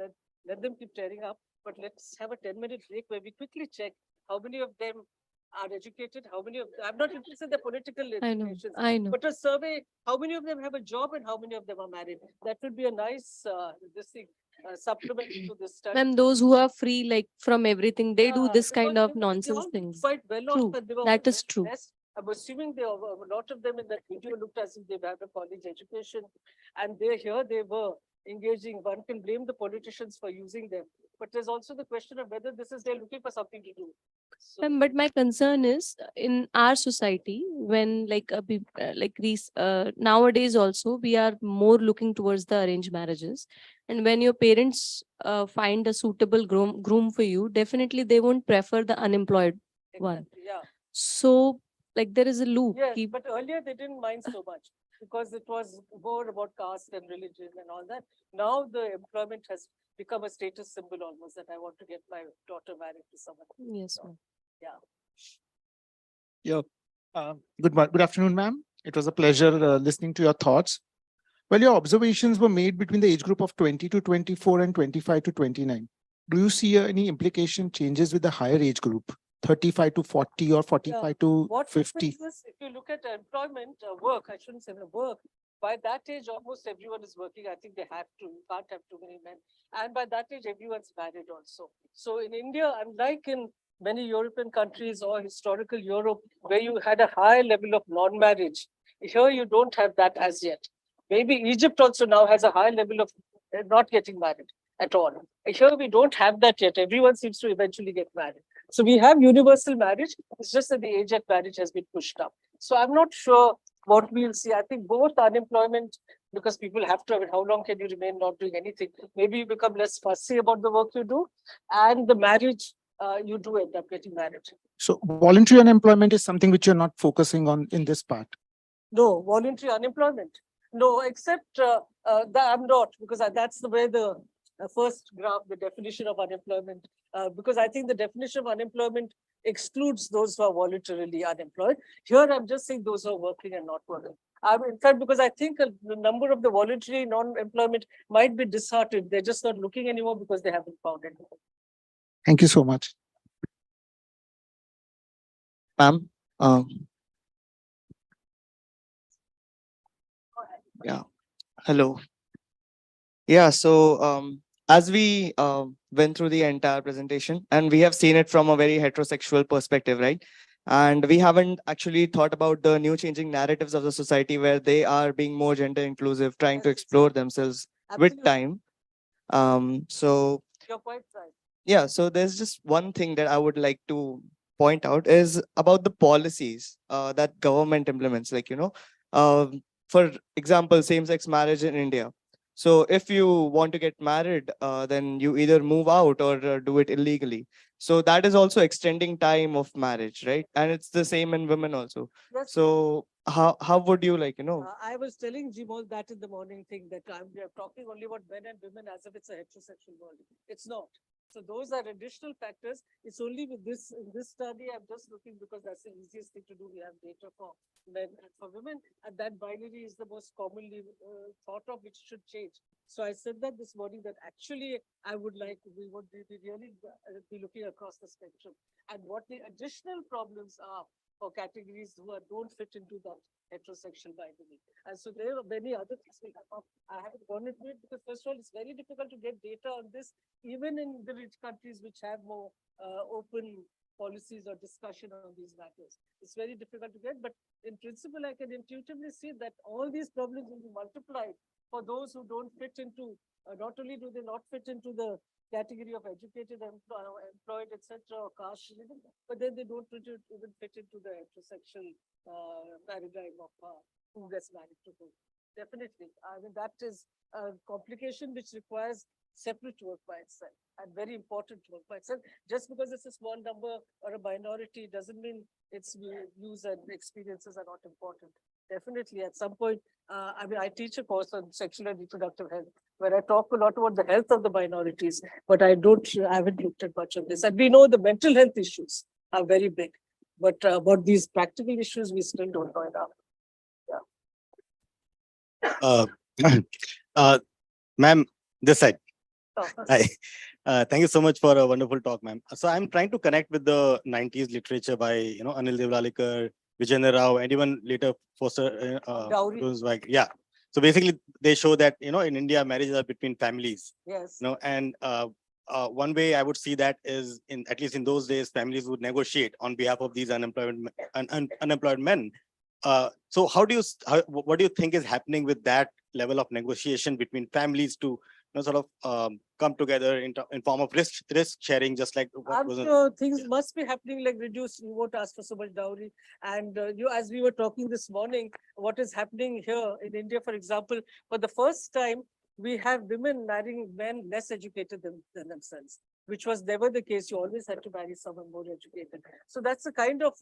let them keep tearing up, but let's have a 10-minute break where we quickly check how many of them are educated, how many of I'm not interested in the political education, I know. but a survey, how many of them have a job and how many of them are married. That would be a nice supplement to this study. Ma'am, those who are free, like from everything, they do Yeah, this because kind of they were nonsense all things. Quite well off, True. and they were That all is true. blessed. I'm assuming a lot of them in that video looked as if they've had a college education, and they were engaging. One can blame the politicians for using them, but there's also the question of whether this is they're looking for something to do. So, Ma'am, but my concern is in our society, when nowadays also we are more looking towards the arranged marriages, and when your parents find a suitable groom for you, definitely they won't prefer the unemployed one. exactly, yeah. So like there is a loop. Yes, but earlier they didn't mind so much because it was more about caste and religion and all that. Now the employment has become a status symbol almost, that I want to get my daughter married to someone. Yes, ma'am. Yeah. Good afternoon, ma'am. It was a pleasure listening to your thoughts. Well, your observations were made between the age group of 20 to 24 and 25 to 29. Do you see any implication changes with the higher age group, 35 to 40 or 45 to What 50? happens is, if you look at employment, work, I shouldn't say the work, by that age, almost everyone is working. I think they have to. You can't have too many men. And by that age, everyone's married also. So in India, unlike in many European countries or historical Europe, where you had a high level of non-marriage, here you don't have that as yet. Maybe Egypt also now has a high level of not getting married at all. Here we don't have that yet. Everyone seems to eventually get married. So we have universal marriage. It's just that the age of marriage has been pushed up. So I'm not sure what we'll see. I think both unemployment, because people have to, I mean, how long can you remain not doing anything? Maybe you become less fussy about the work you do, and the marriage, you do end up getting married. So voluntary unemployment is something which you're not focusing on in this part. No, voluntary unemployment. No, except I'm not, because that's the way the first graph, the definition of unemployment, because I think the definition of unemployment excludes those who are voluntarily unemployed. Here, I'm just saying those who are working and not working. In fact, because I think the number of the voluntary non-employment might be disheartened. They're just not looking anymore because they haven't found anything. Thank you so much. Ma'am, yeah. Hello. Yeah. So as we went through the entire presentation, and we have seen it from a very heterosexual perspective, right? And we haven't actually thought about the new changing narratives of the society where they are being more gender inclusive, trying to explore themselves with time. So you're quite right. yeah, so there's just one thing that I would like to point out is about the policies that government implements, like, for example, same-sex marriage in India. So if you want to get married, then you either move out or do it illegally. So that is also extending time of marriage, right? And it's the same in women also. Yes. So how would you like, you know? I was telling Jimol that in the morning thing that we are talking only about men and women as if it's a heterosexual world. It's not. So those are additional factors. It's only with this, in this study, I'm just looking because that's the easiest thing to do. We have data for men and for women, and that binary is the most commonly thought of, which should change. So I said that this morning that actually I would like, we would be really be looking across the spectrum and what the additional problems are for categories who don't fit into that heterosexual binary. And so there are many other things we have. I haven't gone into it because first of all, it's very difficult to get data on this, even in the rich countries which have more open policies or discussion on these matters. It's very difficult to get, but in principle, I can intuitively see that all these problems will be multiplied for those who don't fit into, not only do they not fit into the category of educated, employed, etc., or caste, but then they don't even fit into the heterosexual paradigm of who gets married to whom. Definitely. I mean, that is a complication which requires separate work by itself and very important work by itself. Just because it's a small number or a minority doesn't mean its views and experiences are not important. Definitely, at some point, I mean, I teach a course on sexual and reproductive health where I talk a lot about the health of the minorities, but I haven't looked at much of this. And we know the mental health issues are very big, but about these practical issues, we still don't know enough. Ma'am, this side. Oh, Hi. Thank you so much for a wonderful talk, ma'am. So I'm trying to connect with the 90s literature by, Anil Devlalikar, Vijayendra Rao, and even later Foster. Dowry. Yeah. So basically, they show that, in India, marriages are between families. yes. And one way I would see that is, at least in those days, families would negotiate on behalf of these unemployed men. So what do you think is happening with that level of negotiation between families to sort of come together in form of risk sharing, just like what I'm was sure things must be happening like reduce, you won't ask for so much dowry. And as we were talking this morning, what is happening here in India, for example, for the first time, we have women marrying men less educated than themselves, which was never the case. You always had to marry someone more educated. So that's a kind of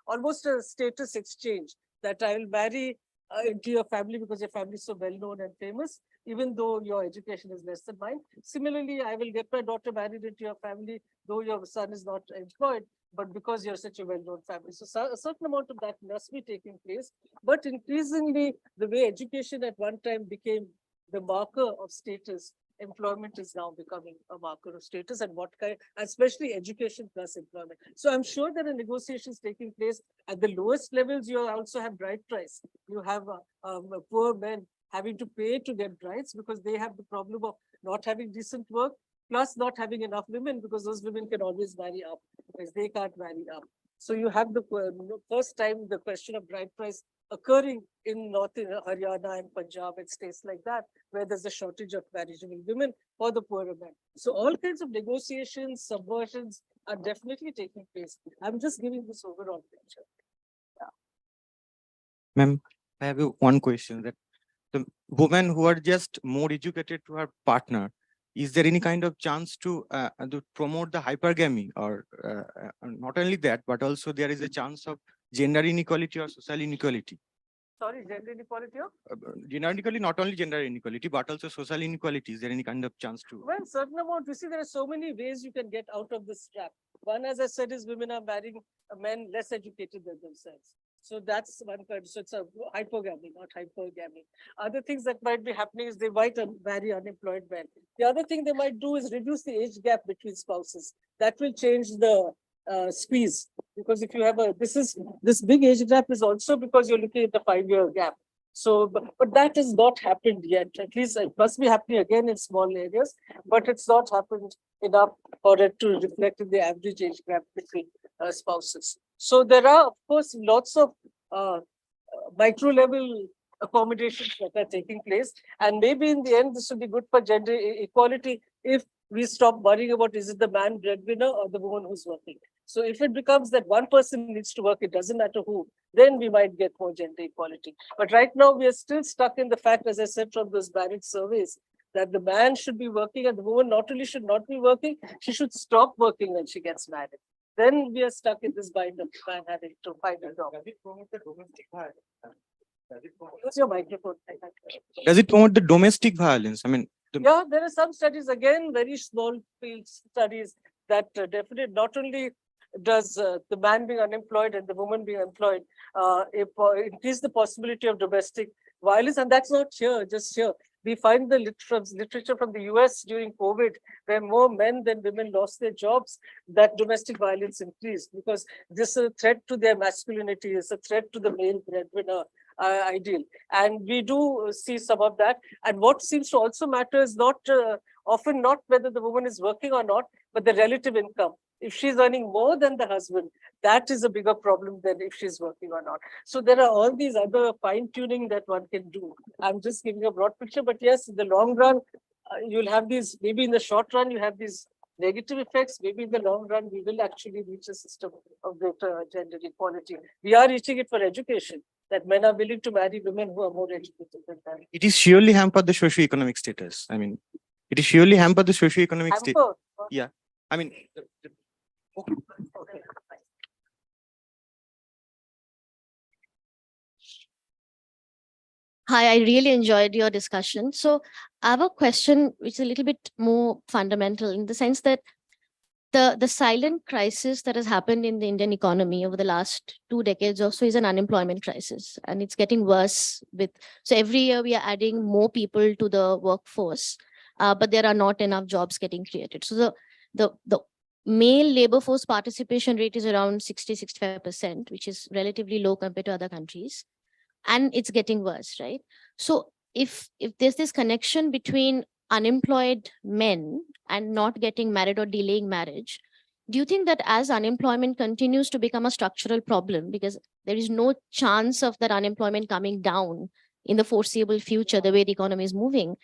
almost a status exchange that I will marry into your family because your family is so well known and famous, even though your education is less than mine. Similarly, I will get my daughter married into your family, though your son is not employed, but because you're such a well-known family. So a certain amount of that must be taking place. But increasingly, the way education at one time became the marker of status, employment is now becoming a marker of status, and what kind, especially education plus employment. So I'm sure there are negotiations taking place at the lowest levels. You also have bride price. You have poor men having to pay to get brides because they have the problem of not having decent work, plus not having enough women because those women can always marry up because they can't marry up. So you have the first time the question of bride price occurring in North Haryana and Punjab and states like that, where there's a shortage of marriageable women for the poorer men. So all kinds of negotiations, subversions are definitely taking place. I'm just giving this overall picture. Ma'am, I have one question that the women who are just more educated to her partner, is there any kind of chance to promote the hypergamy or not only that, but also there is a chance of gender inequality or social inequality? Sorry, gender inequality? Gender inequality, not only gender inequality, but also social inequality. Is there any kind of chance to? Well, certain amount, you see, there are so many ways you can get out of this trap. One, as I said, is women are marrying men less educated than themselves. So that's one kind. So it's a hypergamy, not hypergamy. Other things that might be happening is they might marry unemployed men. The other thing they might do is reduce the age gap between spouses. That will change the squeeze. Because if you have this big age gap is also because you're looking at the 5-year gap. So, but that has not happened yet. At least it must be happening again in small areas, but it's not happened enough for it to reflect in the average age gap between spouses. So there are, of course, lots of micro level accommodations that are taking place. And maybe in the end, this will be good for gender equality if we stop worrying about is it the man breadwinner or the woman who's working. So if it becomes that one person needs to work, it doesn't matter who, then we might get more gender equality. But right now, we are still stuck in the fact, as I said, from those marriage surveys, that the man should be working and the woman not only should not be working, she should stop working when she gets married. then we are stuck in this bind of man having to find a job. Use your microphone. Does it promote the domestic violence? I mean, Yeah, there are some studies, again, very small field studies that definitely not only does the man being unemployed and the woman being employed increase the possibility of domestic violence, and that's not here, just here. We find the literature from the US during COVID, where more men than women lost their jobs, that domestic violence increased because this is a threat to their masculinity, it's a threat to the male breadwinner ideal. And we do see some of that. And what seems to also matter is not often not whether the woman is working or not, but the relative income. If she's earning more than the husband, that is a bigger problem than if she's working or not. So there are all these other fine tuning that one can do. I'm just giving a broad picture, but yes, in the long run, you'll have these, maybe in the short run, you have these negative effects. Maybe in the long run, we will actually reach a system of greater gender equality. We are reaching it for education, that men are willing to marry women who are more educated than them. it is surely hampered the socio-economic status. I mean, it is surely hampered the socio-economic status. Hamper. Yeah. I mean, Okay. Hi, I really enjoyed your discussion. So I have a question which is a little bit more fundamental in the sense that the silent crisis that has happened in the Indian economy over the last 2 decades or so is an unemployment crisis, and it's getting worse so every year we are adding more people to the workforce, but there are not enough jobs getting created. So the male labor force participation rate is around 60-65%, which is relatively low compared to other countries. And it's getting worse, right? So if there's this connection between unemployed men and not getting married or delaying marriage, do you think that as unemployment continues to become a structural problem, because there is no chance of that unemployment coming down in the foreseeable future, the way the economy is moving,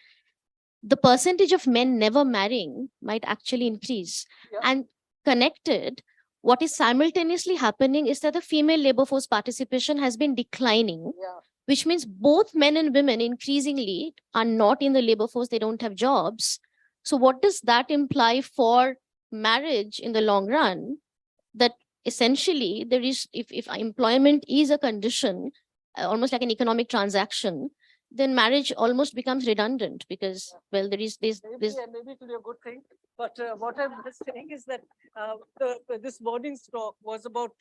the percentage of men never marrying might actually increase? Yeah. And connected, what is simultaneously happening is that the female labor force participation has been declining, Yeah. which means both men and women increasingly are not in the labor force, they don't have jobs. So what does that imply for marriage in the long run? That essentially there is, if employment is a condition, almost like an economic transaction, then marriage almost becomes redundant because, well, there is this. Maybe it will be a good thing. But what I'm just saying is that this morning's talk was about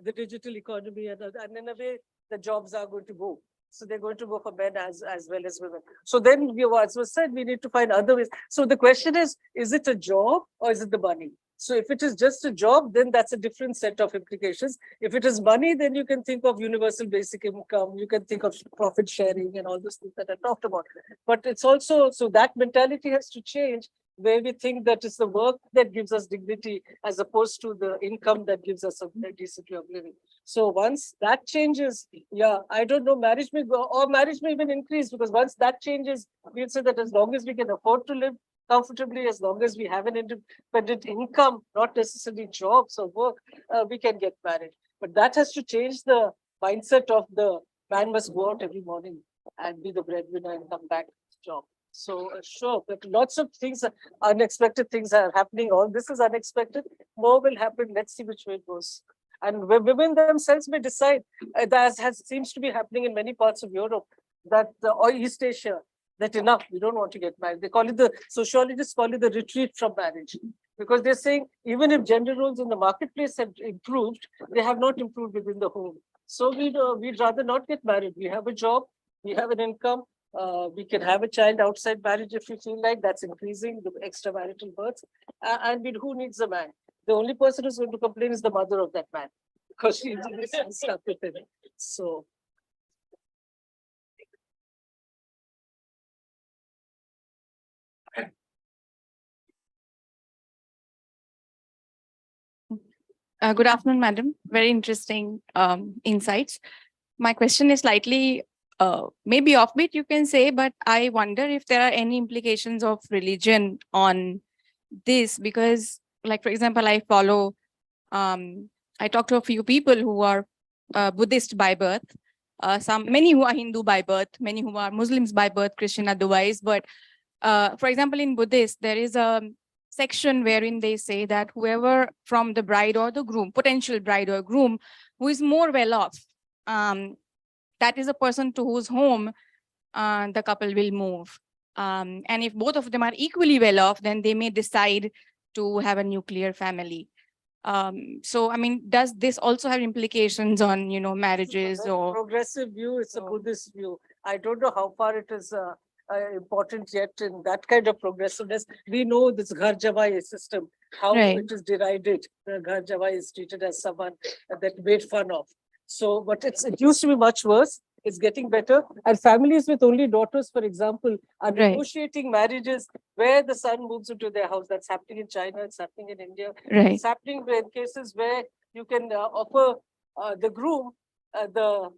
the digital economy, and in a way, the jobs are going to go. So they're going to go for men as well as women. So then, as was said, we need to find other ways. So the question is it a job or is it the money? So if it is just a job, then that's a different set of implications. If it is money, then you can think of universal basic income, you can think of profit sharing and all those things that I talked about. But it's also, so that mentality has to change, where we think that it's the work that gives us dignity as opposed to the income that gives us a decent way of living. So once that changes, yeah, I don't know, marriage may go, or marriage may even increase, because once that changes, we'll say that as long as we can afford to live comfortably, as long as we have an independent income, not necessarily jobs or work, we can get married. But that has to change the mindset of the man must go out every morning and be the breadwinner and come back to the job. So sure, but lots of things, unexpected things are happening. All this is unexpected. More will happen. Let's see which way it goes. And women themselves may decide, that seems to be happening in many parts of Europe, that or East Asia, that enough, we don't want to get married. They call it, the sociologists call it the retreat from marriage, because they're saying even if gender roles in the marketplace have improved, they have not improved within the home. So we'd rather not get married. We have a job, we have an income, we can have a child outside marriage if we feel like that's increasing the extramarital births. And who needs a man? The only person who's going to complain is the mother of that man, because she's stuck with him. So. Good afternoon, madam. Very interesting insights. My question is slightly maybe offbeat, you can say, but I wonder if there are any implications of religion on this, because, like, for example, I talk to a few people who are Buddhist by birth, many who are Hindu by birth, many who are Muslims by birth, Christian otherwise. But for example, in Buddhist, there is a section wherein they say that whoever from the bride or the groom, potential bride or groom, who is more well off, that is a person to whose home the couple will move. And if both of them are equally well off, then they may decide to have a nuclear family. So, I mean, does this also have implications on, marriages Very or? progressive view, it's a Buddhist view. I don't know how far it is important yet in that kind of progressiveness. We know this Ghar Jawai system, how Right. it is derided. The Ghar Jawai is treated as someone that made fun of. So, but it used to be much worse. It's getting better. And families with only daughters, for example, are Right. negotiating marriages where the son moves into their house. That's happening in China. It's happening in India. Right. It's happening in cases where you can offer the groom the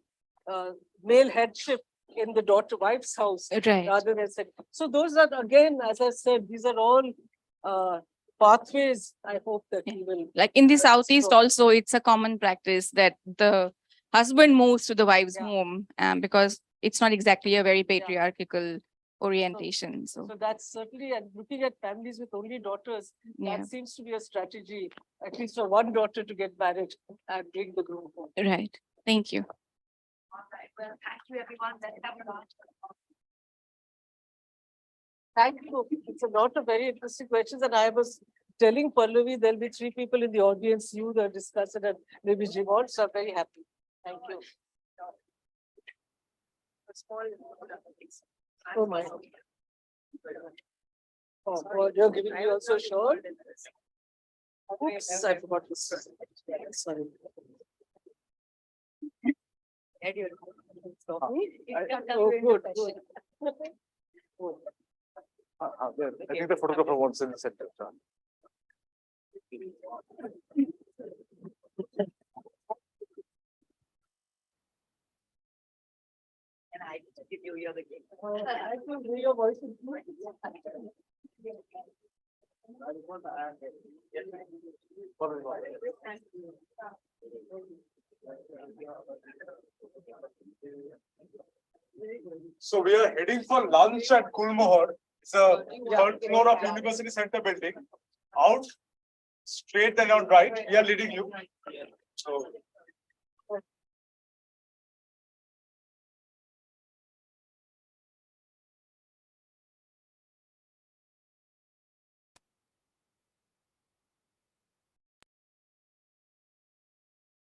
male headship in the daughter wife's house Right. rather than second. So those are, again, as I said, these are all pathways. I hope that we will. Like in the Southeast explore. also, it's a common practice that the husband moves to the wife's Yeah. home, because it's not exactly a very patriarchal orientation. So, So that's certainly, and looking at families with only daughters, yeah, that seems to be a strategy, at least for one daughter to get married and bring the groom home. right. Thank you. Thank you. It's a lot of very interesting questions, and I was telling Pallavi there'll be 3 people in the audience, you, the discussant, and maybe Jimon, so I'm very happy. Thank you. Oh my. Oh, you're giving me also a shawl? Oops, I forgot this. Sorry. Oh, good, good. I think the photographer wants in the center. And I give you your other game. I can hear your voice. So we are heading for lunch at Kulmohar. It's a third floor of University Center building. Out, straight and out right. We are leading you. So